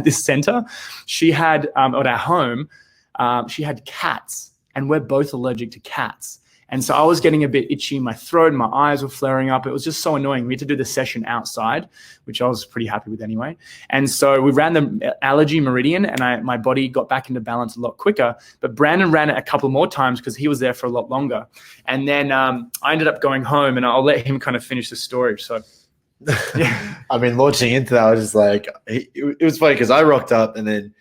this center, she had, at our home, she had cats, and we're both allergic to cats. And so I was getting a bit itchy in my throat, and my eyes were flaring up. It was just so annoying. We had to do the session outside, which I was pretty happy with anyway. And so we ran the allergy meridian, and my body got back into balance a lot quicker. But Brandon ran it a couple more times because he was there for a lot longer. And then I ended up going home, and I'll let him kind of finish the story. So, yeah. I mean, launching into that, I was just like, it was funny because I rocked up, and then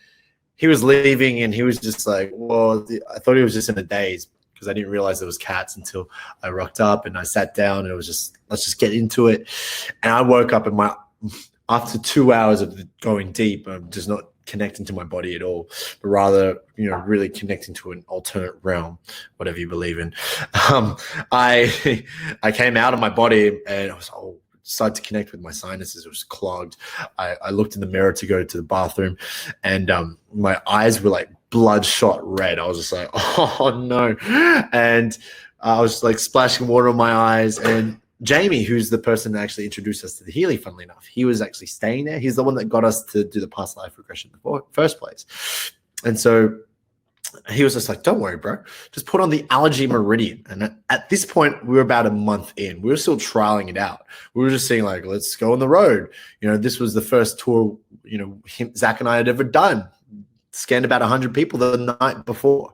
he was leaving, and he was just like, well, I thought he was just in a daze, because I didn't realize there was cats until I rocked up and I sat down, and it was just, let's just get into it. And I woke up, and after 2 hours of going deep, I'm just not connecting to my body at all, but rather, really connecting to an alternate realm, whatever you believe in. I came out of my body, and I was started to connect with my sinuses. It was clogged. I looked in the mirror to go to the bathroom, and my eyes were like bloodshot red. I was just like, oh no. And I was like splashing water on my eyes. And Jamie, who's the person that actually introduced us to the Healy, funnily enough, he was actually staying there. He's the one that got us to do the past life regression in the first place. And so he was just like, don't worry, bro. Just put on the allergy meridian. And at this point, we were about a month in. We were still trialing it out. We were just saying, like, let's go on the road. This was the first tour, Zac and I had ever done. Scanned about 100 people the night before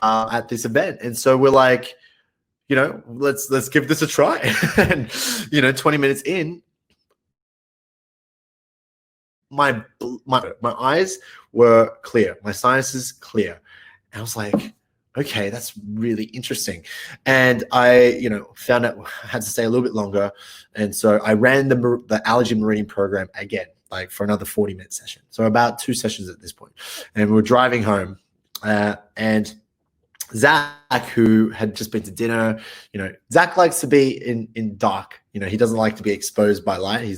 at this event. And so we're like, let's give this a try. And, 20 minutes in, my eyes were clear. My sinuses clear. And I was like, okay, that's really interesting. And I, found out I had to stay a little bit longer. And so I ran the allergy meridian program again, like for another 40-minute session. So about 2 sessions at this point. And we were driving home, and Zac, who had just been to dinner, Zac likes to be in dark. He doesn't like to be exposed by light.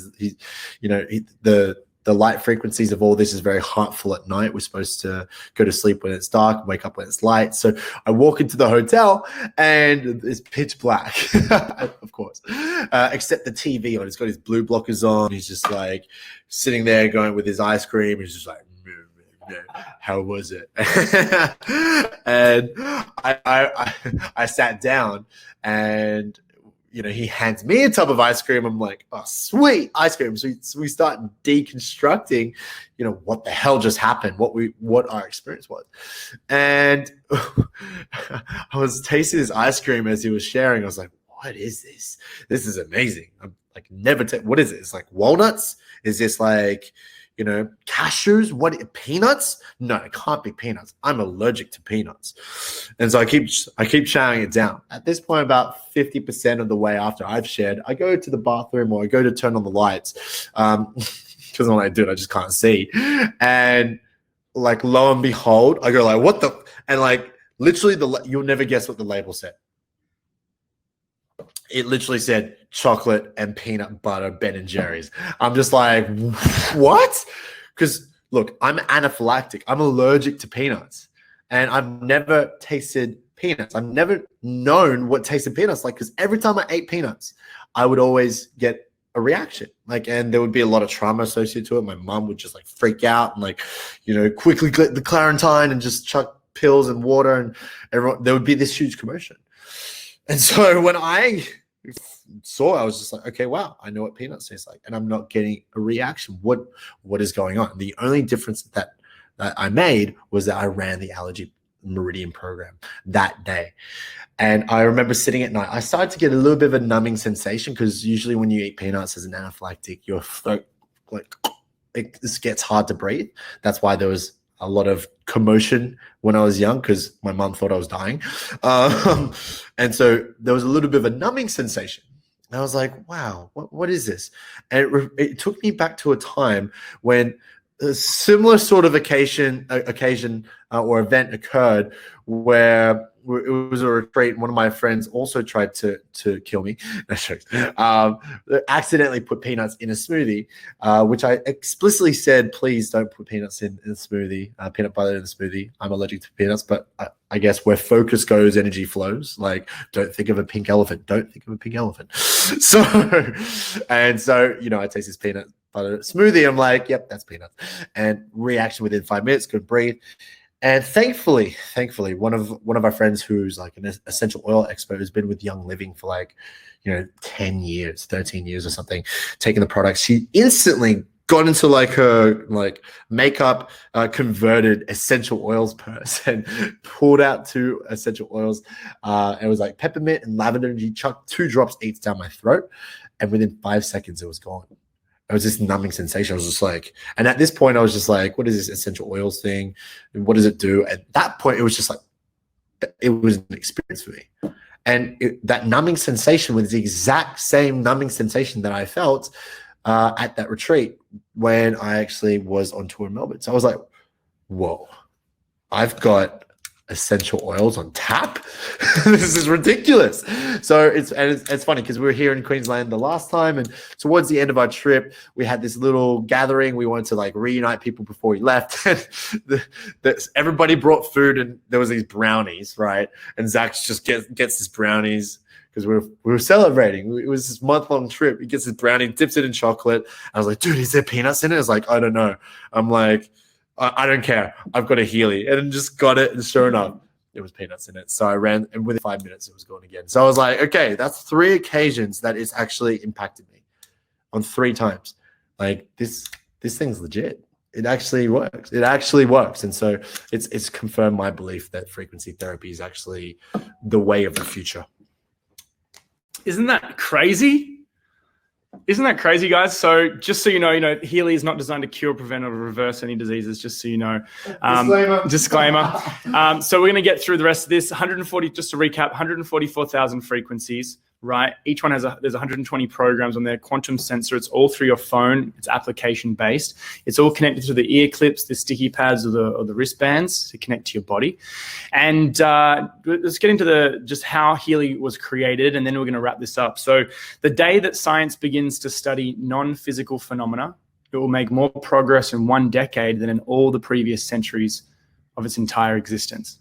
The light frequencies of all this is very harmful at night. We're supposed to go to sleep when it's dark, wake up when it's light. So I walk into the hotel, and it's pitch black, of course, except the TV on. He's got his blue blockers on. He's just like sitting there going with his ice cream. He's just like, how was it? And I sat down, and he hands me a tub of ice cream. I'm like, oh, sweet ice cream. So we start deconstructing, what the hell just happened, what our experience was. And I was tasting this ice cream as he was sharing. I was like, what is this? This is amazing. I'm like, what is it? It's like walnuts? Is this like, cashews? What, peanuts? No, it can't be peanuts. I'm allergic to peanuts. And so I keep showing it down. At this point, about 50% of the way after I've shared, I go to the bathroom, or I go to turn on the lights. Because when I do it, I just can't see. And like, lo and behold, I go like, what the? And like, literally, you'll never guess what the label said. It literally said chocolate and peanut butter Ben & Jerry's. I'm just like, what? Because look, I'm anaphylactic. I'm allergic to peanuts. And I've never tasted peanuts. I've never known what tasted peanuts like, because every time I ate peanuts, I would always get a reaction. Like, and there would be a lot of trauma associated to it. My mom would just like freak out and like, quickly get the Clarentine and just chuck pills and water, and there would be this huge commotion. And so when I saw, I was just like, okay, wow, I know what peanuts taste like, and I'm not getting a reaction. What is going on? The only difference that I made was that I ran the allergy Meridian program that day. And I remember sitting at night, I started to get a little bit of a numbing sensation, because usually when you eat peanuts as an anaphylactic, your throat, like, it just gets hard to breathe. That's why there was a lot of commotion when I was young, because my mom thought I was dying. And so there was a little bit of a numbing sensation. And I was like, wow, what is this? And it took me back to a time when a similar sort of occasion or event occurred, where it was a retreat. One of my friends also tried to kill me. Accidentally put peanuts in a smoothie, which I explicitly said, please don't put peanuts in a smoothie, peanut butter in a smoothie. I'm allergic to peanuts, but I guess where focus goes, energy flows. Like, don't think of a pink elephant. Don't think of a pink elephant. So, I taste this peanut butter smoothie. I'm like, yep, that's peanuts. And reaction within 5 minutes, couldn't breathe. And thankfully, one of our friends who's like an essential oil expert, who's been with Young Living for 10 years, 13 years or something, taking the products, she instantly got into her makeup converted essential oils purse and pulled out 2 essential oils. It was like peppermint and lavender, and she chucked 2 drops each down my throat, and within 5 seconds it was gone. It was this numbing sensation. I was just like, and at this point I was just like, what is this essential oils thing? And what does it do? At that point, it was just like, it was an experience for me. And that numbing sensation was the exact same numbing sensation that I felt at that retreat when I actually was on tour in Melbourne. So I was like, whoa, I've got essential oils on tap. This is ridiculous. So it's funny, because we were here in Queensland the last time, and towards the end of our trip, we had this little gathering. We wanted to reunite people before we left. And everybody brought food, and there was these brownies, right? And Zac just gets these brownies, because we were celebrating. It was this month-long trip. He gets his brownie, dips it in chocolate. I was like, dude, is there peanuts in it? It's like, I don't know. I'm like, I don't care. I've got a Healy, and just got it. And sure enough, there was peanuts in it. So I ran, and within 5 minutes, it was gone again. So I was like, okay, that's 3 occasions that it's actually impacted me on 3 times. Like, this thing's legit. It actually works. It actually works. And so it's confirmed my belief that frequency therapy is actually the way of the future. Isn't that crazy? Isn't that crazy, guys? So just so you know, Healy is not designed to cure, prevent, or reverse any diseases, just so you know. Disclaimer. So we're going to get through the rest of this. 140, just to recap, 144,000 frequencies, right? Each one there's 120 programs on there, quantum sensor. It's all through your phone. It's application based. It's all connected to the ear clips, the sticky pads, or the wristbands to connect to your body. And let's get into just how Healy was created, and then we're going to wrap this up. So the day that science begins to study non-physical phenomena, it will make more progress in 1 decade than in all the previous centuries of its entire existence.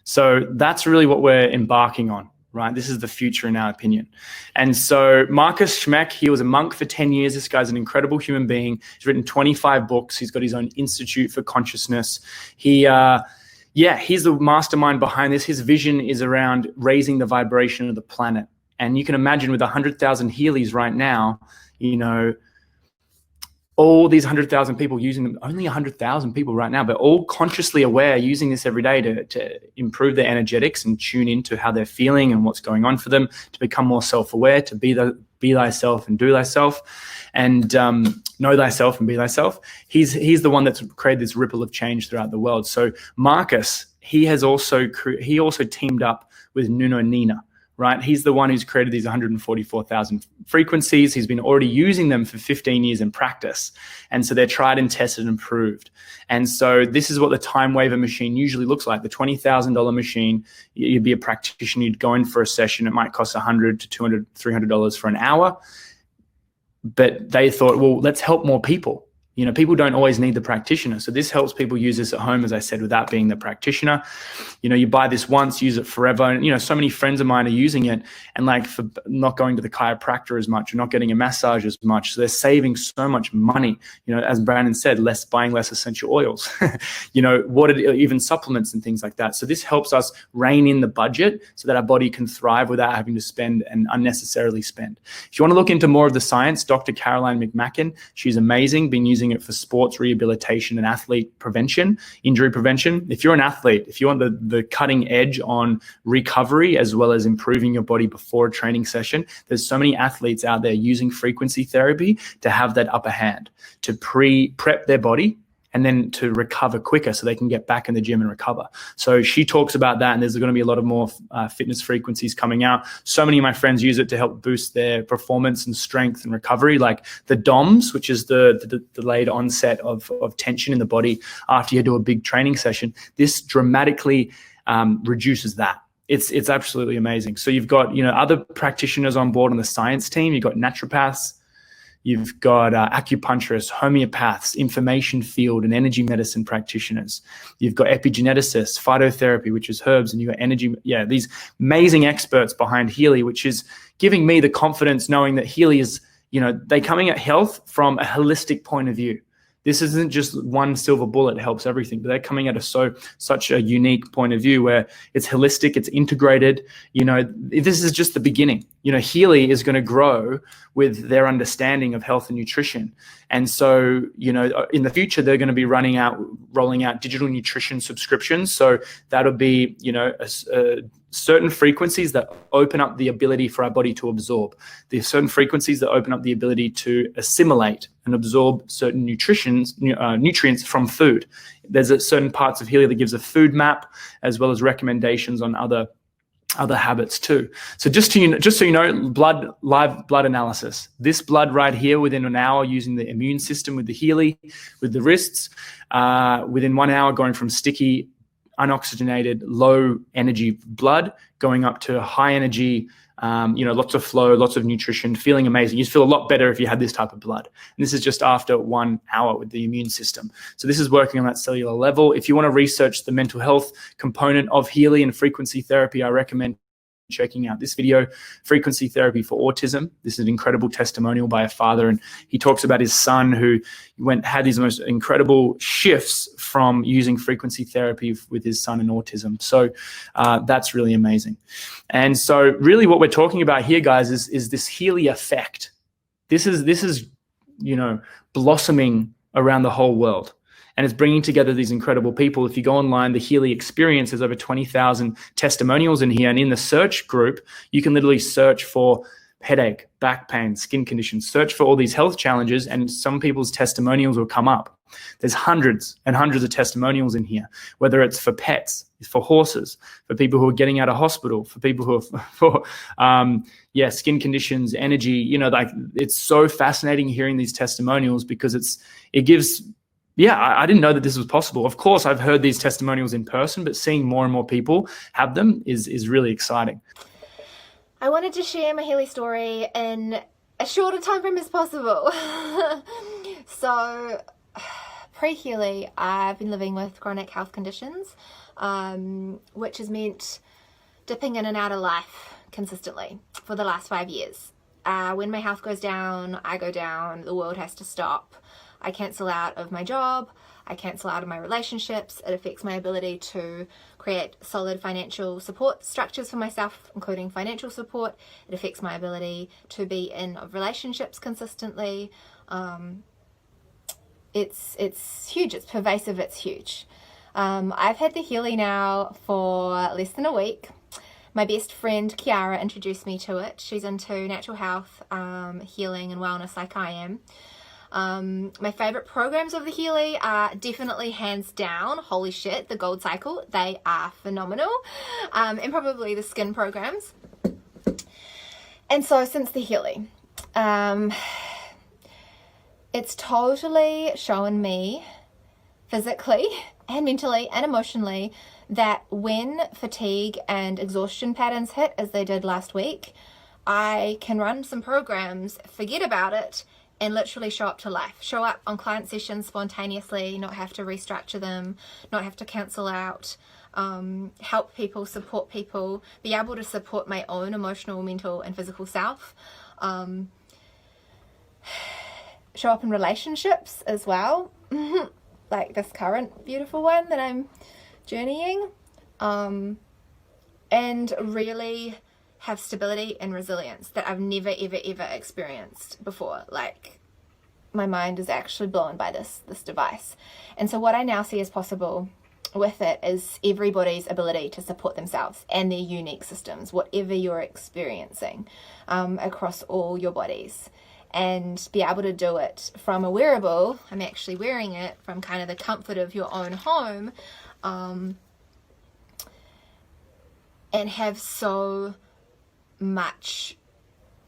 So that's really what we're embarking on. Right, this is the future in our opinion. And so Marcus Schmeck, he was a monk for 10 years. This guy's an incredible human being. He's written 25 books. He's got his own Institute for Consciousness. He's the mastermind behind this. His vision is around raising the vibration of the planet. And you can imagine with 100,000 Healys right now, all these 100,000 people using them, only 100,000 people right now, but all consciously aware, using this every day to improve their energetics and tune into how they're feeling and what's going on for them, to become more self-aware, to be thyself and do thyself, and know thyself and be thyself. He's the one that's created this ripple of change throughout the world. So Marcus, he also teamed up with Nuno Nina. Right, he's the one who's created these 144,000 frequencies. He's been already using them for 15 years in practice. And so they're tried and tested and proved. And so this is what the time waver machine usually looks like. The $20,000 machine, you'd be a practitioner, you'd go in for a session. It might cost $100 to $200, $300 for an hour. But they thought, well, let's help more people. People don't always need the practitioner. So this helps people use this at home, as I said, without being the practitioner. You buy this once, use it forever. And, so many friends of mine are using it and for not going to the chiropractor as much or not getting a massage as much. So they're saving so much money. As Brandon said, buying less essential oils, even supplements and things like that. So this helps us rein in the budget so that our body can thrive without having to spend and unnecessarily spend. If you want to look into more of the science, Dr. Caroline McMacken, she's amazing, been using using it for sports rehabilitation and athlete prevention, injury prevention. If you're an athlete, if you want the cutting edge on recovery as well as improving your body before a training session, there's so many athletes out there using frequency therapy to have that upper hand, to prep their body and then to recover quicker so they can get back in the gym and recover. So she talks about that, and there's going to be a lot of more fitness frequencies coming out. So many of my friends use it to help boost their performance and strength and recovery, like the DOMS, which is the delayed onset of tension in the body after you do a big training session. This dramatically reduces that. It's absolutely amazing. So you've got, other practitioners on board on the science team. You've got naturopaths, you've got acupuncturists, homeopaths, information field and energy medicine practitioners. You've got epigeneticists, phytotherapy, which is herbs, and you've got energy. Yeah, these amazing experts behind Healy, which is giving me the confidence knowing that Healy is, they're coming at health from a holistic point of view. This isn't just one silver bullet helps everything, but they're coming at such a unique point of view where it's holistic, it's integrated. This is just the beginning. Healy is going to grow with their understanding of health and nutrition. And so, in the future, they're going to be rolling out digital nutrition subscriptions. So that'll be, certain frequencies that open up the ability for our body to absorb. There's certain frequencies that open up the ability to assimilate and absorb certain nutrients from food. There's certain parts of Healy that gives a food map as well as recommendations on other habits too. So just so you know, live blood analysis. This blood right here within an hour using the immune system with the Healy, with the wrists, within 1 hour going from sticky, unoxygenated, low energy blood going up to high energy, lots of flow, lots of nutrition, feeling amazing. You feel a lot better if you had this type of blood. And this is just after 1 hour with the immune system. So this is working on that cellular level. If you want to research the mental health component of Healy and frequency therapy, I recommend checking out this video, Frequency Therapy for Autism. This is an incredible testimonial by a father, and he talks about his son who had these most incredible shifts from using frequency therapy with his son in autism. So that's really amazing. And so really what we're talking about here, guys, is this Healy effect. This is blossoming around the whole world. And it's bringing together these incredible people. If you go online, the Healy Experience, there's over 20,000 testimonials in here. And in the search group, you can literally search for headache, back pain, skin conditions, search for all these health challenges, and some people's testimonials will come up. There's hundreds and hundreds of testimonials in here, whether it's for pets, for horses, for people who are getting out of hospital, for people who are skin conditions, energy. It's so fascinating hearing these testimonials because it gives. I didn't know that this was possible. Of course, I've heard these testimonials in person, but seeing more and more people have them is really exciting. I wanted to share my Healy story in a shorter time frame as possible. So, pre-Healy, I've been living with chronic health conditions, which has meant dipping in and out of life consistently for the last 5 years. When my health goes down, I go down, the world has to stop. I cancel out of my job, I cancel out of my relationships. It affects my ability to create solid financial support structures for myself, including financial support. It affects my ability to be in relationships consistently. It's huge, it's pervasive, it's huge. I've had the Healy now for less than a week. My best friend Kiara introduced me to it. She's into natural health, healing and wellness like I am. My favorite programs of the Healy are definitely hands down, holy shit, the Gold Cycle. They are phenomenal. And probably the skin programs. And so since the Healy, it's totally shown me physically and mentally and emotionally that when fatigue and exhaustion patterns hit, as they did last week, I can run some programs, forget about it, and literally show up to life. Show up on client sessions spontaneously, not have to restructure them, not have to cancel out, help people, support people, be able to support my own emotional, mental, and physical self. Show up in relationships as well, like this current beautiful one that I'm journeying, and really have stability and resilience that I've never, ever, ever experienced before. Like, my mind is actually blown by this device. And so what I now see as possible with it is everybody's ability to support themselves and their unique systems, whatever you're experiencing, across all your bodies, and be able to do it from a wearable. I'm actually wearing it from kind of the comfort of your own home, and have so much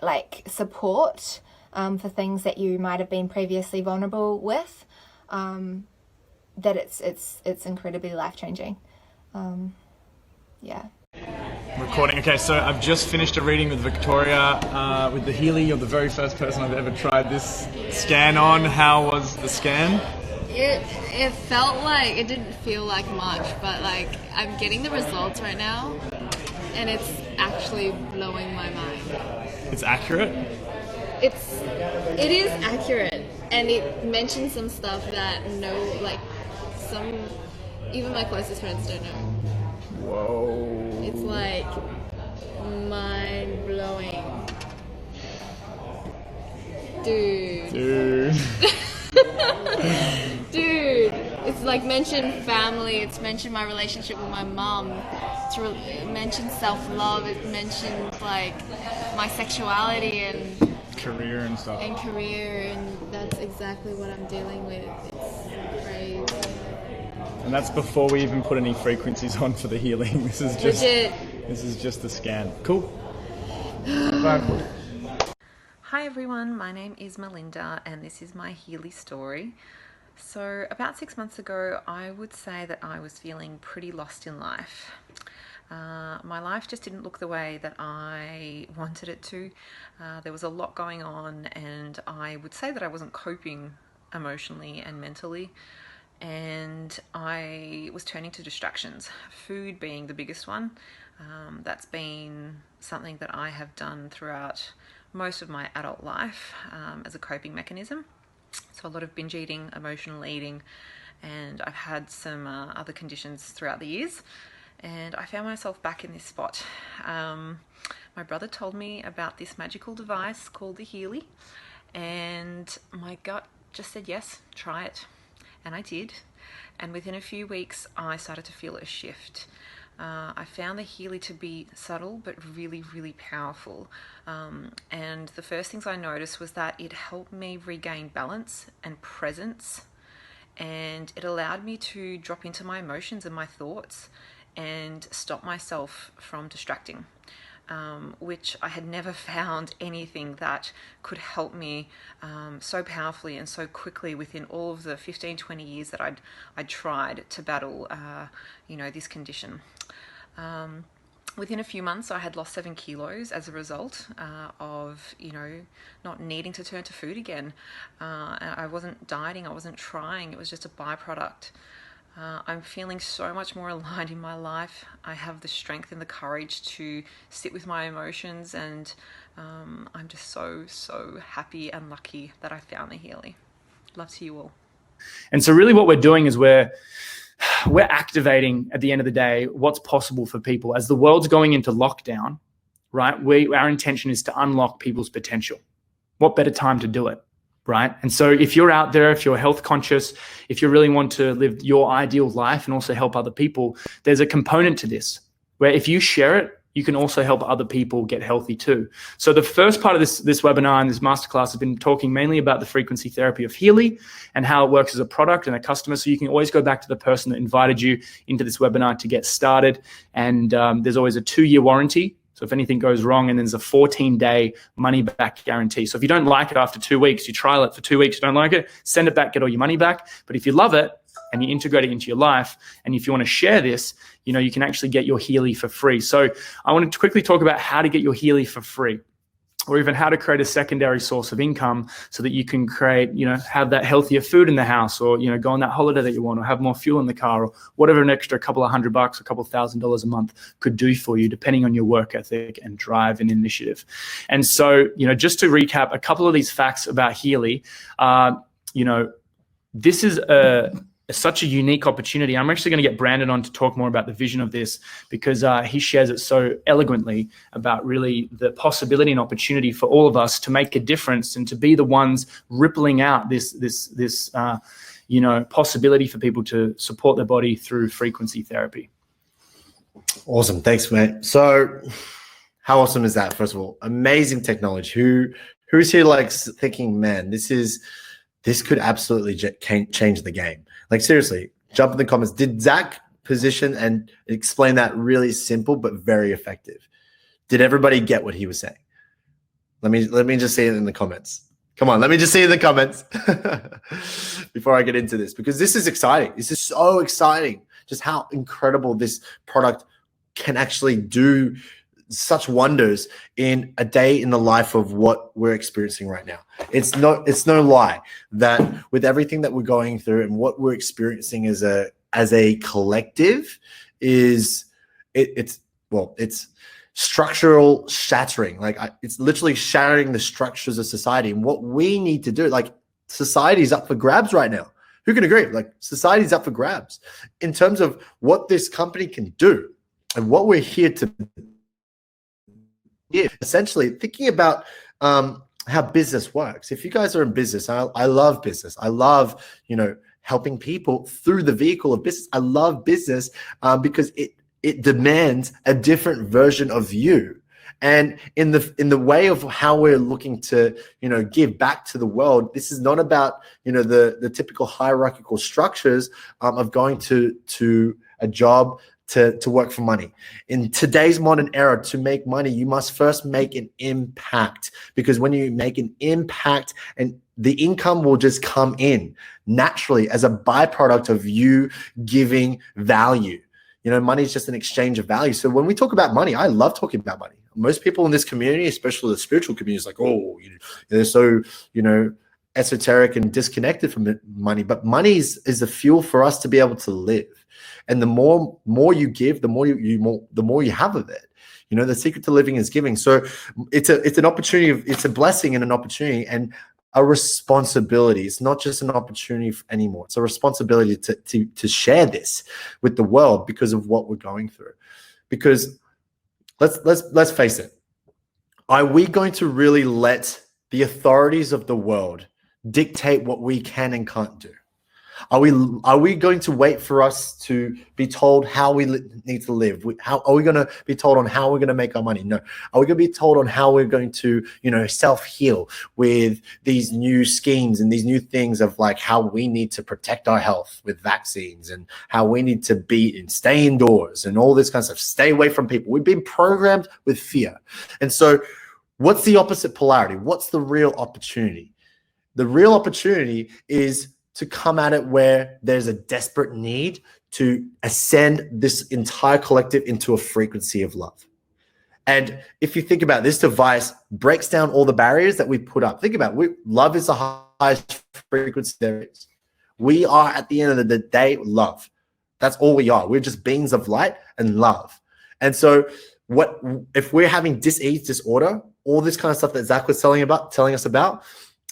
like support for things that you might have been previously vulnerable with, that it's incredibly life-changing. Yeah. Recording. Okay, so I've just finished a reading with Victoria with the Healy. You're the very first person I've ever tried this scan on. How was the scan? It felt like, it didn't feel like much, but like I'm getting the results right now, and it's actually blowing my mind. It's accurate? It is accurate, and it mentions some stuff that even my closest friends don't know. Whoa. It's like mind blowing. Dude. Dude, it's like mentioned family, it's mentioned my relationship with my mom, it mentioned self-love, it mentioned like my sexuality and career and stuff. And that's exactly what I'm dealing with. It's crazy. And that's before we even put any frequencies on for the healing. This is just Legit. This is just the scan. Cool. Bye. Hi everyone, my name is Melinda and this is my Healy story. So about 6 months ago, I would say that I was feeling pretty lost in life. My life just didn't look the way that I wanted it to. There was a lot going on, and I would say that I wasn't coping emotionally and mentally. And I was turning to distractions, food being the biggest one. That's been something that I have done throughout most of my adult life as a coping mechanism. So a lot of binge eating, emotional eating, and I've had some other conditions throughout the years. And I found myself back in this spot. My brother told me about this magical device called the Healy, and my gut just said, yes, try it. And I did. And within a few weeks, I started to feel a shift. I found the Healy to be subtle, but really, really powerful. And the first things I noticed was that it helped me regain balance and presence. And it allowed me to drop into my emotions and my thoughts and stop myself from distracting, which I had never found anything that could help me so powerfully and so quickly within all of the 15-20 years that I'd tried to battle this condition. Within a few months, I had lost 7 kilos as a result of not needing to turn to food again. I wasn't dieting, I wasn't trying, it was just a byproduct. I'm feeling so much more aligned in my life. I have the strength and the courage to sit with my emotions, and I'm just so happy and lucky that I found the Healy. Love to you all. And so really what we're doing is we're activating, at the end of the day, what's possible for people. As the world's going into lockdown, right, our intention is to unlock people's potential. What better time to do it? Right. And so if you're out there, if you're health conscious, if you really want to live your ideal life and also help other people, there's a component to this where if you share it, you can also help other people get healthy too. So the first part of this webinar and this masterclass has been talking mainly about the frequency therapy of Healy and how it works as a product and a customer. So you can always go back to the person that invited you into this webinar to get started. And there's always a 2-year warranty. So if anything goes wrong, and there's a 14-day money-back guarantee. So if you don't like it after 2 weeks, you trial it for 2 weeks, you don't like it, send it back, get all your money back. But if you love it and you integrate it into your life, and if you want to share this, you can actually get your Healy for free. So I wanted to quickly talk about how to get your Healy for free, or even how to create a secondary source of income so that you can create, have that healthier food in the house, or, go on that holiday that you want, or have more fuel in the car, or whatever an extra couple of $100 or a couple of $1,000 a month could do for you, depending on your work ethic and drive and initiative. And so, just to recap a couple of these facts about Healy, this is such a unique opportunity. I'm actually going to get Brandon on to talk more about the vision of this, because he shares it so eloquently about really the possibility and opportunity for all of us to make a difference and to be the ones rippling out this possibility for people to support their body through frequency therapy. Awesome. Thanks, mate. So how awesome is that? First of all, amazing technology. Who's here like thinking, man, this could absolutely change the game? Like, seriously, jump in the comments. Did Zac position and explain that really simple but very effective? Did everybody get what he was saying? Let me just see it in the comments. Come on, let me just see it in the comments before I get into this, because this is exciting. This is so exciting, just how incredible this product can actually do such wonders in a day in the life of what we're experiencing right now. It's no lie that with everything that we're going through and what we're experiencing as a collective it's structural shattering. Like it's literally shattering the structures of society. And what we need to do, like, society's up for grabs right now. Who can agree? Like, society's up for grabs in terms of what this company can do and what we're here to give. Essentially, thinking about how business works. If you guys are in business, I love business. I love, helping people through the vehicle of business. I love business because it demands a different version of you. And in the way of how we're looking to, give back to the world, this is not about, the typical hierarchical structures of going to a job to work for money. In today's modern era, to make money, you must first make an impact, because when you make an impact, and the income will just come in naturally as a byproduct of you giving value. Money is just an exchange of value. So when we talk about money, I love talking about money. Most people in this community, especially the spiritual community, is like, oh, they're so, esoteric and disconnected from money. But money is the fuel for us to be able to live. And the more you give, the more you have of it. The secret to living is giving. So it's an opportunity. It's a blessing and an opportunity and a responsibility. It's not just an opportunity anymore. It's a responsibility to share this with the world because of what we're going through. Because let's face it. Are we going to really let the authorities of the world dictate what we can and can't do? Are we going to wait for us to be told how we need to live? How are we going to be told on how we're going to make our money? No. Are we going to be told on how we're going to, self-heal with these new schemes and these new things of like how we need to protect our health with vaccines and how we need to stay indoors and all this kind of stuff, stay away from people? We've been programmed with fear. And so what's the opposite polarity? What's the real opportunity? The real opportunity is to come at it where there's a desperate need to ascend this entire collective into a frequency of love. And if you think about this device breaks down all the barriers that we put up. Think about it. Love is the highest frequency there is. We are, at the end of the day, love. That's all we are. We're just beings of light and love. And so what if we're having dis-ease, disorder, all this kind of stuff that Zac was telling us about,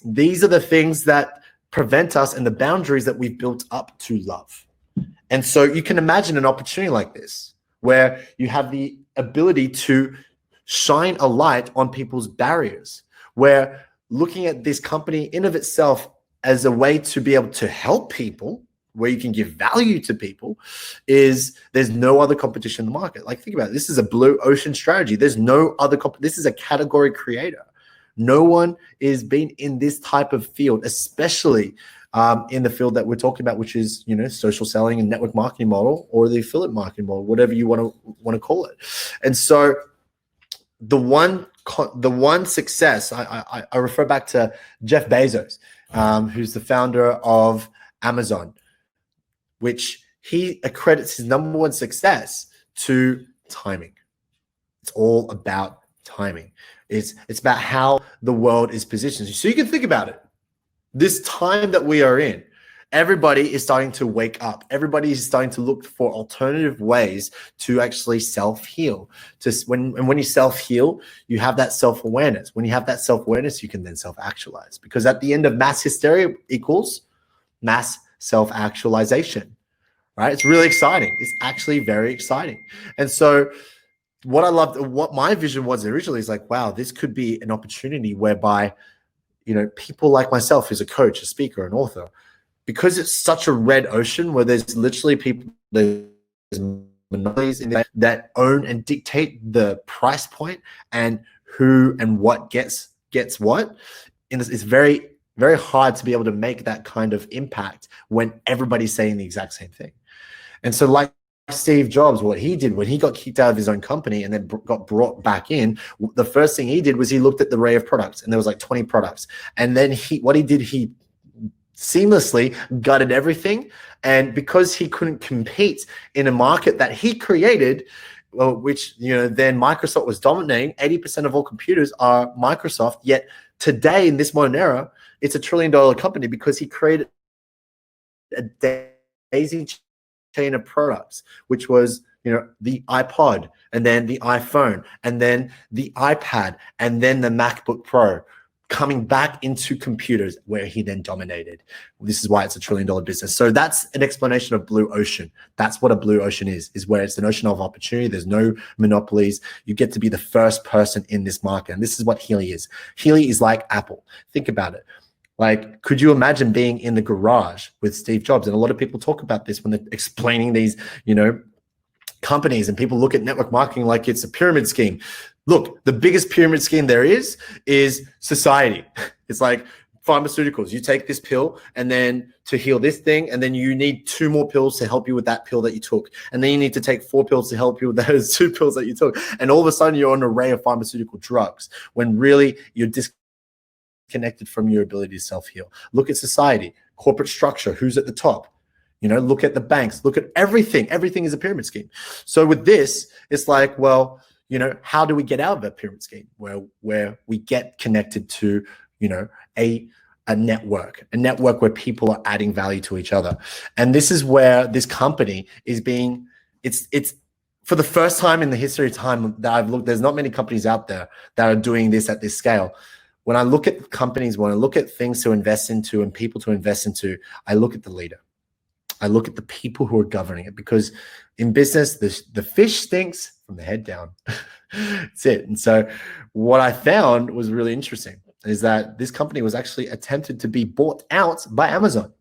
these are the things that prevent us and the boundaries that we've built up to love. And so you can imagine an opportunity like this where you have the ability to shine a light on people's barriers, where looking at this company in of itself as a way to be able to help people, where you can give value to people, is there's no other competition in the market. Like, think about it. This is a blue ocean strategy. There's no other this is a category creator. No one is been in this type of field, especially in the field that we're talking about, which is, social selling and network marketing model, or the affiliate marketing model, whatever you want to call it. And so the one success, I refer back to Jeff Bezos, who's the founder of Amazon, which he accredits his number one success to timing. It's all about timing. It's about how the world is positioned. So you can think about it. This time that we are in, everybody is starting to wake up. Everybody is starting to look for alternative ways to actually self-heal. When you self-heal, you have that self-awareness. When you have that self-awareness, you can then self-actualize. Because at the end of mass hysteria equals mass self-actualization, right? It's really exciting. It's actually very exciting. And so what I loved, what my vision was originally is like, wow, this could be an opportunity whereby, you know, people like myself, who's a coach, a speaker, an author, because it's such a red ocean where there's literally people, there's monopolies in there that own and dictate the price point and who and what gets what. And it's very, very hard to be able to make that kind of impact when everybody's saying the exact same thing. And so like Steve Jobs, what he did when he got kicked out of his own company and then got brought back in, the first thing he did was he looked at the array of products, and there was like 20 products. And then he seamlessly gutted everything. And because he couldn't compete in a market that he created, well, which, you know, then Microsoft was dominating, 80% of all computers are Microsoft. Yet today in this modern era, it's $1 trillion company because he created a daisy chain of products, which was, you know, the iPod, and then the iPhone, and then the iPad, and then the MacBook Pro, coming back into computers where he then dominated. This is why it's $1 trillion business. So that's an explanation of blue ocean. That's what a blue ocean is where it's an ocean of opportunity. There's no monopolies. You get to be the first person in this market. And this is what Healy is. Healy is like Apple. Think about it. Like, could you imagine being in the garage with Steve Jobs? And a lot of people talk about this when they're explaining these, you know, companies, and people look at network marketing like it's a pyramid scheme. Look, the biggest pyramid scheme there is society. It's like pharmaceuticals. You take this pill and then to heal this thing, and then you need 2 more pills to help you with that pill that you took. And then you need to take 4 pills to help you with those 2 pills that you took. And all of a sudden you're on an array of pharmaceutical drugs when really you're disconnected from your ability to self-heal. Look at society, corporate structure, who's at the top. You know, look at the banks, look at everything. Everything is a pyramid scheme. So with this, it's like, well, you know, how do we get out of that pyramid scheme where we get connected to, you know, a network where people are adding value to each other. And this is where this company is being, it's for the first time in the history of time that I've looked, there's not many companies out there that are doing this at this scale. When I look at companies, when I look at things to invest into and people to invest into, I look at the leader. I look at the people who are governing it, because in business, the fish stinks from the head down. That's it. And so what I found was really interesting is that this company was actually attempted to be bought out by Amazon.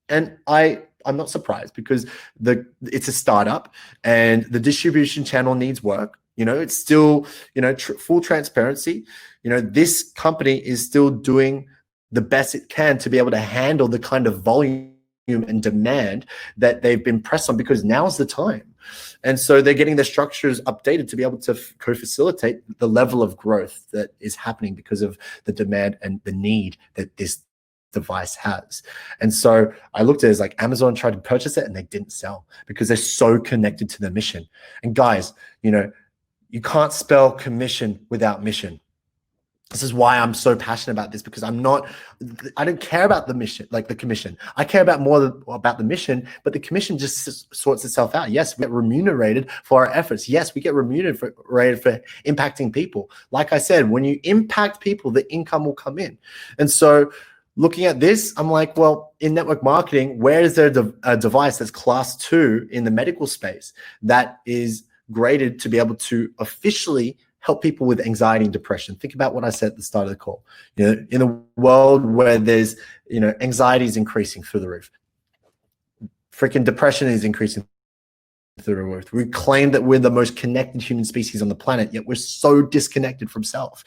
And I'm not surprised, because it's a startup and the distribution channel needs work. You know, it's still, you know, full transparency. You know, this company is still doing the best it can to be able to handle the kind of volume and demand that they've been pressed on, because now's the time. And so they're getting their structures updated to be able to co-facilitate the level of growth that is happening because of the demand and the need that this device has. And so I looked at it as like Amazon tried to purchase it and they didn't sell because they're so connected to their mission. And guys, you know, you can't spell commission without mission. This is why I'm so passionate about this, because I don't care about the mission, like the commission. I care about more about the mission, but the commission just sorts itself out. Yes, we get remunerated for our efforts. Yes, we get remunerated for impacting people. Like I said, when you impact people, the income will come in. And so looking at this, I'm like, well, in network marketing, where is there a device that's class 2 in the medical space that is graded to be able to officially help people with anxiety and depression? Think about what I said at the start of the call. You know, in a world where there's, you know, anxiety is increasing through the roof. Freaking depression is increasing through the roof. We claim that we're the most connected human species on the planet, yet we're so disconnected from self.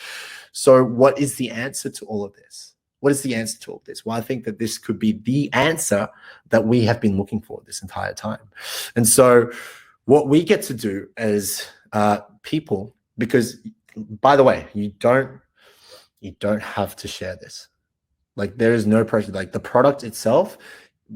So what is the answer to all of this? What is the answer to all of this? Well, I think that this could be the answer that we have been looking for this entire time. And so what we get to do as people, because by the way, you don't have to share this. Like, there is no pressure. Like, the product itself,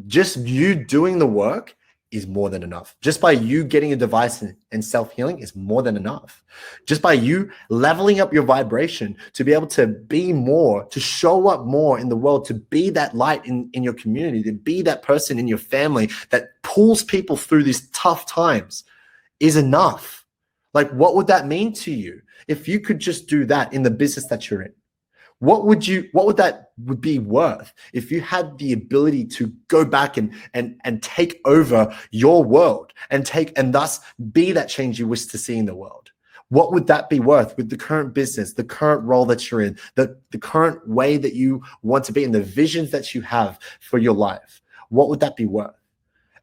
just you doing the work is more than enough. Just by you getting a device and self-healing is more than enough. Just by you leveling up your vibration to be able to be more, to show up more in the world, to be that light in your community, to be that person in your family that pulls people through these tough times is enough. Like, what would that mean to you if you could just do that in the business that you're in? What would that be worth if you had the ability to go back and take over your world and thus be that change you wish to see in the world? What would that be worth with the current business, the current role that you're in, the current way that you want to be, and the visions that you have for your life? What would that be worth?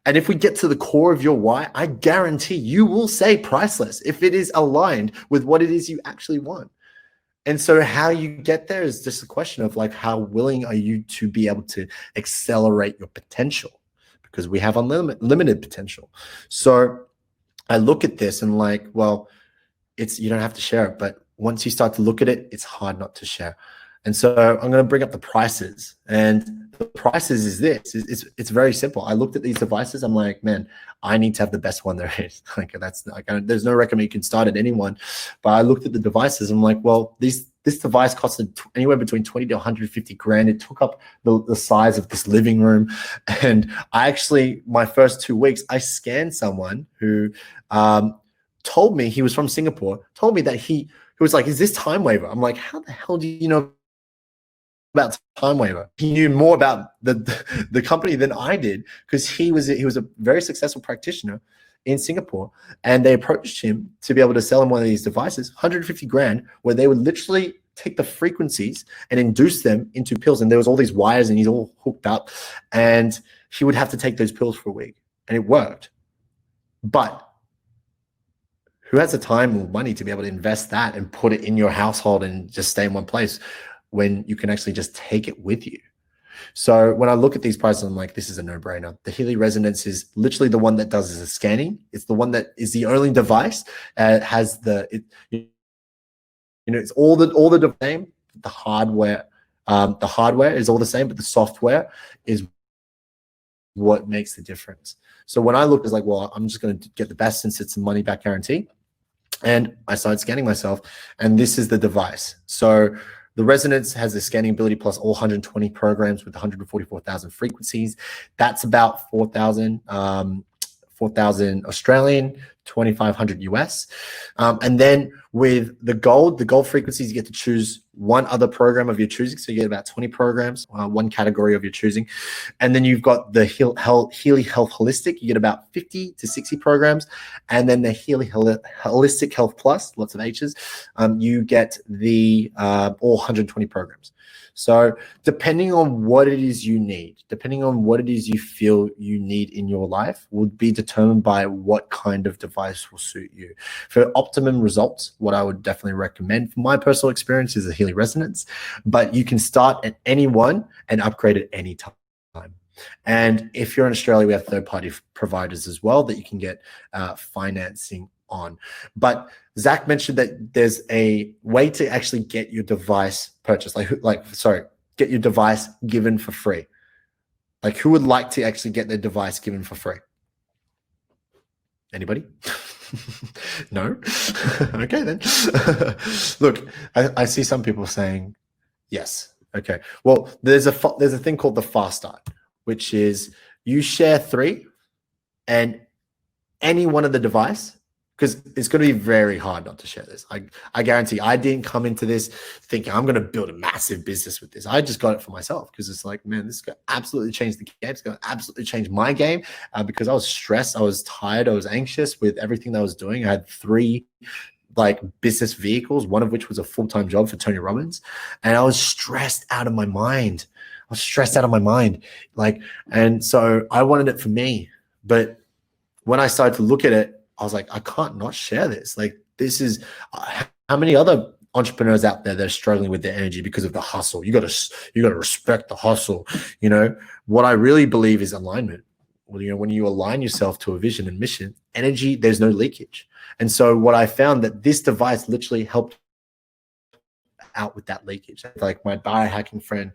And if we get to the core of your why, I guarantee you will say priceless if it is aligned with what it is you actually want. And so how you get there is just a question of like, how willing are you to be able to accelerate your potential? Because we have unlimited potential. So I look at this and like, well, you don't have to share it, but once you start to look at it, it's hard not to share. And so I'm going to bring up the prices, and the prices is this. It's very simple. I looked at these devices. I'm like, man, I need to have the best one there is. Like there's no recommend you can start at anyone. But I looked at the devices. I'm like, well, this device costed anywhere between 20 to 150 grand. It took up the size of this living room. And my first 2 weeks, I scanned someone who told me he was from Singapore, told me that he was like, is this Time Waver? I'm like, how the hell do you know about Time Waver? He knew more about the company than I did, because he was a very successful practitioner in Singapore, and they approached him to be able to sell him one of these devices, 150 grand, where they would literally take the frequencies and induce them into pills. And there was all these wires and he's all hooked up, and he would have to take those pills for a week, and it worked. But who has the time or money to be able to invest that and put it in your household and just stay in one place when you can actually just take it with you? So when I look at these prices, I'm like, this is a no-brainer. The Healy Resonance is literally the one that does the scanning. It's the one that is the only device has it's all the same. The hardware is all the same, but the software is what makes the difference. So when I look, it's like, well, I'm just going to get the best since it's a money back guarantee. And I started scanning myself, and this is the device. So the Resonance has the scanning ability plus all 120 programs with 144,000 frequencies. That's about 4,000 Australian, 2,500 US. And then with the gold frequencies, you get to choose one other program of your choosing. So you get about 20 programs, one category of your choosing. And then you've got the Healy Health Holistic. You get about 50 to 60 programs. And then the Healy Holistic Health Plus, lots of H's, you get the all 120 programs. So depending on what it is you need, depending on what it is you feel you need in your life, would be determined by what kind of device will suit you. For optimum results, what I would definitely recommend from my personal experience is the Healy Resonance, but you can start at any one and upgrade at any time. And if you're in Australia, we have third-party providers as well that you can get financing on. But Zac mentioned that there's a way to actually get your device purchased, get your device given for free. Like, who would like to actually get their device given for free? Anybody? No? Okay, then. Look, I see some people saying yes. Okay. Well, there's a thing called the fast start, which is you share 3 and any one of the device, because it's going to be very hard not to share this. I guarantee I didn't come into this thinking I'm going to build a massive business with this. I just got it for myself because it's like, man, this is going to absolutely change the game. It's going to absolutely change my game because I was stressed. I was tired. I was anxious with everything that I was doing. I had 3 business vehicles, one of which was a full-time job for Tony Robbins. And I was stressed out of my mind. And so I wanted it for me. But when I started to look at it, I was like, I can't not share this. Like, this is how many other entrepreneurs out there that are struggling with their energy because of the hustle. You got to respect the hustle. What I really believe is alignment. Well, when you align yourself to a vision and mission, energy, there's no leakage. And so what I found that this device literally helped out with that leakage. Like my biohacking friend,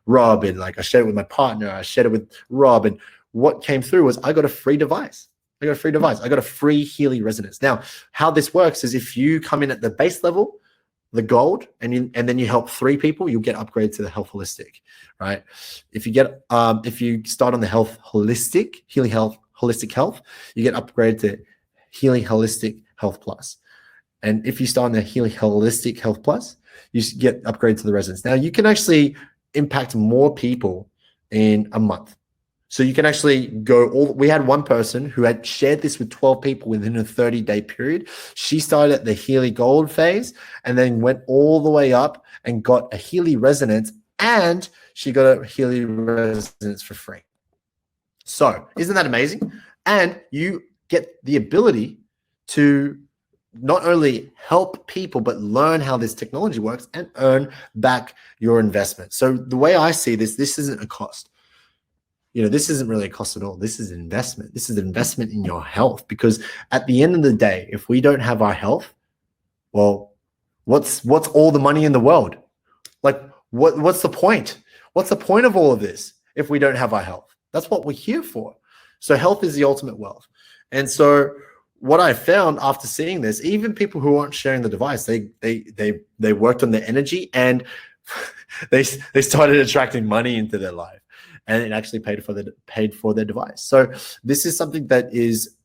Rob, and I shared it with my partner. I shared it with Rob, and what came through was I got a free device. I got a free Healy Resonance. Now, how this works is if you come in at the base level, the gold, and then you help 3 people, you'll get upgraded to the Health Holistic, right? If you start on the Healy Holistic Health, you get upgraded to Healy Holistic Health Plus. And if you start on the Healy Holistic Health Plus, you get upgraded to the residence. Now you can actually impact more people in a month. So you can actually we had one person who had shared this with 12 people within a 30-day period. She started at the Healy Gold phase and then went all the way up and got a Healy Resonance, and she got a Healy Resonance for free. So isn't that amazing? And you get the ability to not only help people, but learn how this technology works and earn back your investment. So the way I see this isn't a cost. This isn't really a cost at all. This is an investment. This is an investment in your health, because at the end of the day, if we don't have our health, well, what's all the money in the world? Like, what's the point? What's the point of all of this if we don't have our health? That's what we're here for. So health is the ultimate wealth. And so what I found after seeing this, even people who aren't sharing the device, they worked on their energy, and they started attracting money into their life. And it actually paid for their device. So this is something that is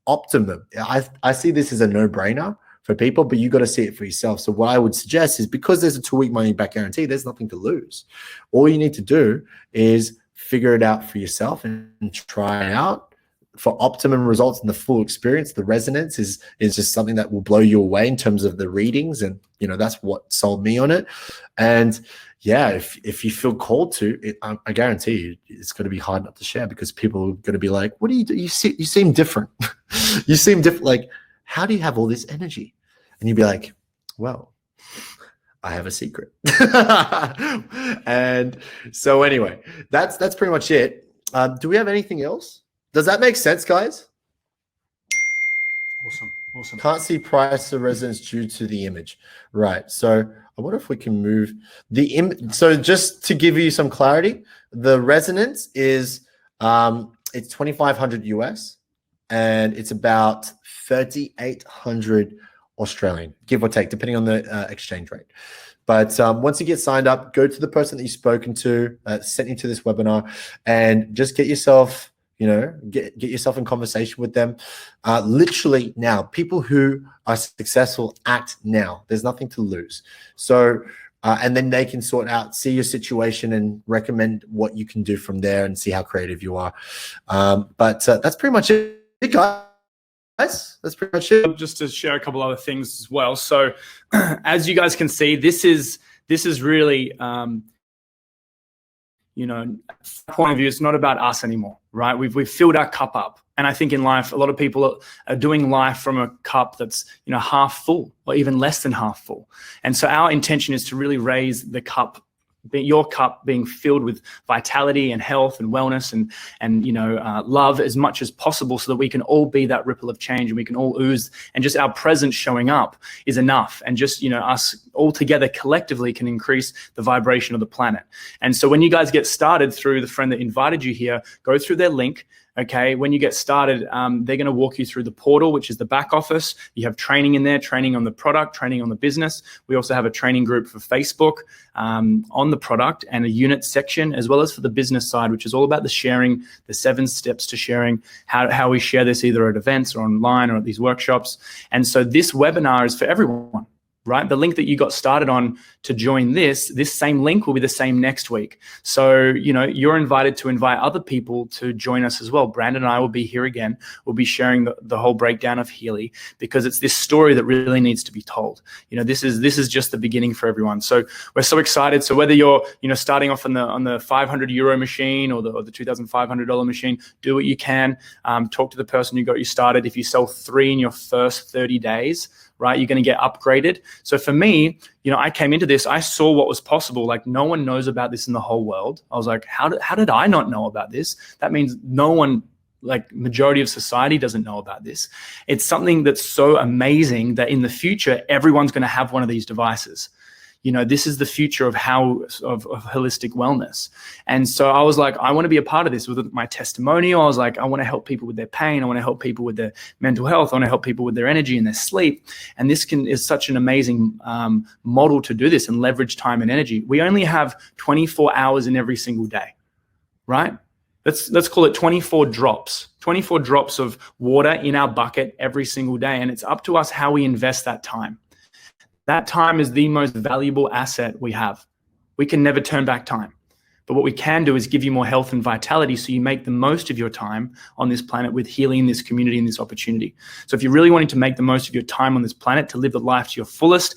optimum. I see this as a no-brainer for people, but you got to see it for yourself. So what I would suggest is, because there's a 2-week money back guarantee, there's nothing to lose. All you need to do is figure it out for yourself and try it out for optimum results and the full experience. The resonance is just something that will blow you away in terms of the readings, and that's what sold me on it. And yeah, if you feel called to it, I guarantee you it's going to be hard not to share, because people are going to be like, what do you do? You seem different. You seem different. Like, how do you have all this energy? And you'd be like, well, I have a secret. And so anyway, that's pretty much it. Do we have anything else? Does that make sense, guys? Awesome. Can't see price of resonance due to the image. Right. So I wonder if we can move the image. So just to give you some clarity, the resonance is it's 2,500 US, and it's about 3,800 Australian, give or take, depending on the exchange rate. But once you get signed up, go to the person that you've spoken to, sent you to this webinar, and just get yourself, get yourself in conversation with them. Literally now, people who are successful act now. There's nothing to lose. So, and then they can see your situation and recommend what you can do from there, and see how creative you are. But that's pretty much it, guys. That's pretty much it. Just to share a couple other things as well. So, as you guys can see, this is really, point of view, it's not about us anymore, right? We've filled our cup up. And I think in life, a lot of people are doing life from a cup that's, half full or even less than half full. And so our intention is to really raise the cup, your cup being filled with vitality and health and wellness and love as much as possible, so that we can all be that ripple of change, and we can all ooze, and just our presence showing up is enough. And just, us all together collectively can increase the vibration of the planet. And so when you guys get started through the friend that invited you here, go through their link. Okay, when you get started, they're going to walk you through the portal, which is the back office. You have training in there, training on the product, training on the business. We also have a training group for Facebook on the product, and a unit section, as well as for the business side, which is all about the sharing, the 7 steps to sharing, how we share this either at events or online or at these workshops. And so this webinar is for everyone. Right? The link that you got started on to join this same link will be the same next week. So, you're invited to invite other people to join us as well. Brandon and I will be here again. We'll be sharing the whole breakdown of Healy, because it's this story that really needs to be told. This is just the beginning for everyone. So we're so excited. So whether you're, starting off on the 500 euro machine or the $2,500 machine, do what you can. Talk to the person who got you started. If you sell 3 in your first 30 days, right, you're going to get upgraded. So for me, I came into this, I saw what was possible. Like, no one knows about this in the whole world. I was like, how did I not know about this? That means no one, like majority of society, doesn't know about this. It's something that's so amazing that in the future, everyone's going to have one of these devices. This is the future of holistic wellness. And so I was like, I want to be a part of this with my testimonial. I was like, I want to help people with their pain. I want to help people with their mental health. I want to help people with their energy and their sleep. And this is such an amazing model to do this and leverage time and energy. We only have 24 hours in every single day, right? Let's call it 24 drops of water in our bucket every single day. And it's up to us how we invest that time. That time is the most valuable asset we have. We can never turn back time. But what we can do is give you more health and vitality so you make the most of your time on this planet with healing this community and this opportunity. So if you're really wanting to make the most of your time on this planet to live the life to your fullest,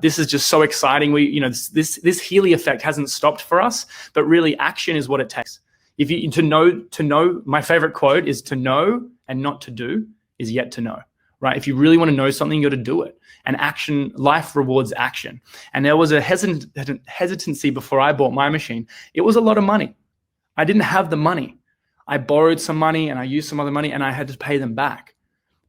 this is just so exciting. This Healy effect hasn't stopped for us, but really action is what it takes. If you to know, my favorite quote is, to know and not to do is yet to know, right? If you really want to know something, you got to do it. And action, life rewards action. And there was a hesitancy before I bought my machine. It was a lot of money. I didn't have the money. I borrowed some money and I used some other money and I had to pay them back.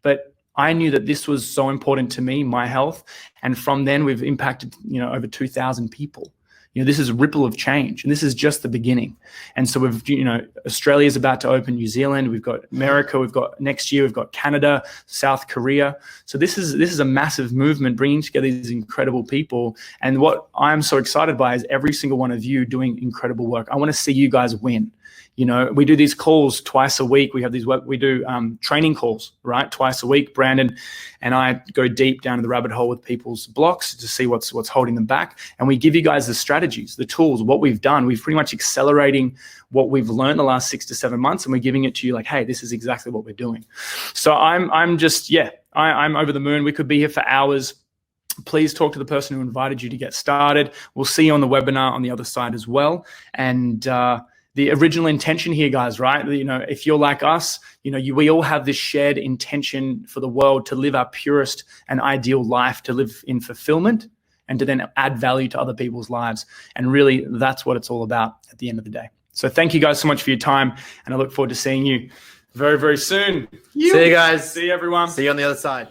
But I knew that this was so important to me, my health. And from then we've impacted, over 2,000 people. This is a ripple of change, and this is just the beginning. And so Australia's about to open, New Zealand, we've got America, we've got next year, we've got Canada, South Korea. So this is a massive movement bringing together these incredible people. And what I'm so excited by is every single one of you doing incredible work. I want to see you guys win. We do these calls twice a week. We do training calls, right? Twice a week. Brandon and I go deep down to the rabbit hole with people's blocks to see what's holding them back. And we give you guys the strategies, the tools, what we've done. We've pretty much accelerating what we've learned the last 6 to 7 months, and we're giving it to you like, hey, this is exactly what we're doing. So I'm over the moon. We could be here for hours. Please talk to the person who invited you to get started. We'll see you on the webinar on the other side as well. And the original intention here, guys, right? If you're like us, we all have this shared intention for the world to live our purest and ideal life, to live in fulfillment and to then add value to other people's lives. And really, that's what it's all about at the end of the day. So thank you guys so much for your time. And I look forward to seeing you very, very soon. See you guys. See you, everyone. See you on the other side.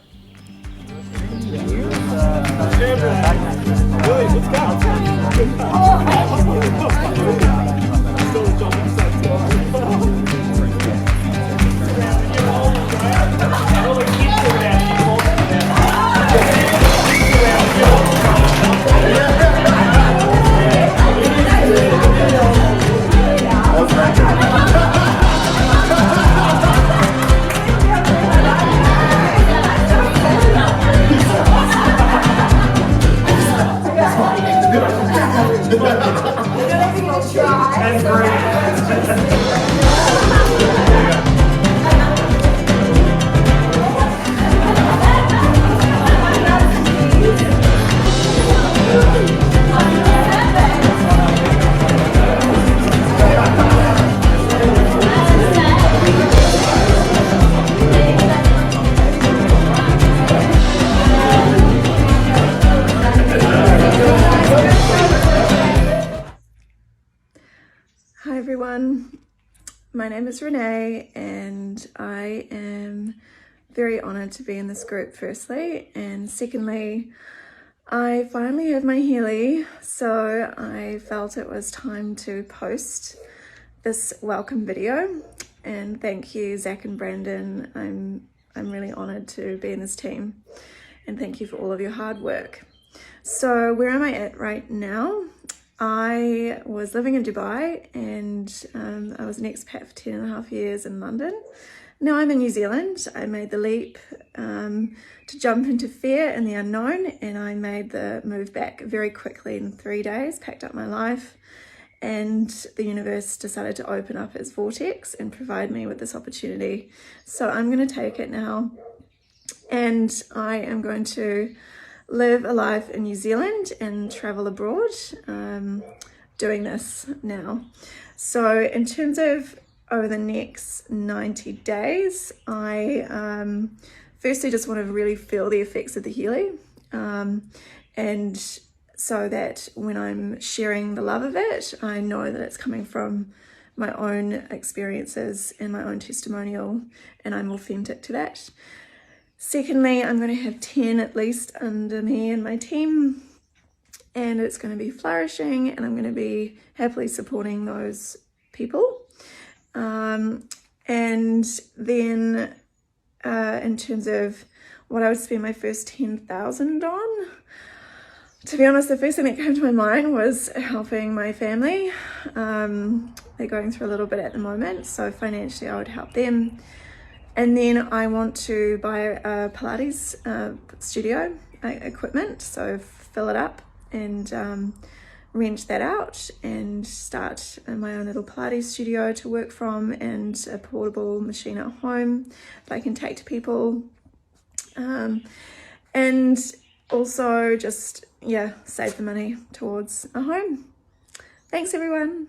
Hi everyone, my name is Renee and I am very honoured to be in this group firstly, and secondly I finally have my Heli, so I felt it was time to post this welcome video. And thank you Zac and Brandon, I'm really honoured to be in this team, and thank you for all of your hard work. So where am I at right now? I was living in Dubai and I was an expat for 10.5 years in London. Now I'm in New Zealand. I made the leap to jump into fear and the unknown, and I made the move back very quickly in 3 days, packed up my life, and the universe decided to open up its vortex and provide me with this opportunity. So I'm going to take it now, and I am going to live a life in New Zealand and travel abroad, doing this now. So in terms of over the next 90 days, I firstly just want to really feel the effects of the Healy, and so that when I'm sharing the love of it, I know that it's coming from my own experiences and my own testimonial, and I'm authentic to that. Secondly, I'm going to have 10 at least under me and my team, and it's going to be flourishing, and I'm going to be happily supporting those people. And then in terms of what I would spend my first 10,000 on, to be honest, the first thing that came to my mind was helping my family. They're going through a little bit at the moment, so financially I would help them. And then I want to buy a Pilates studio equipment, so fill it up and rent that out and start my own little Pilates studio to work from, and a portable machine at home that I can take to people, and also just save the money towards a home. Thanks everyone.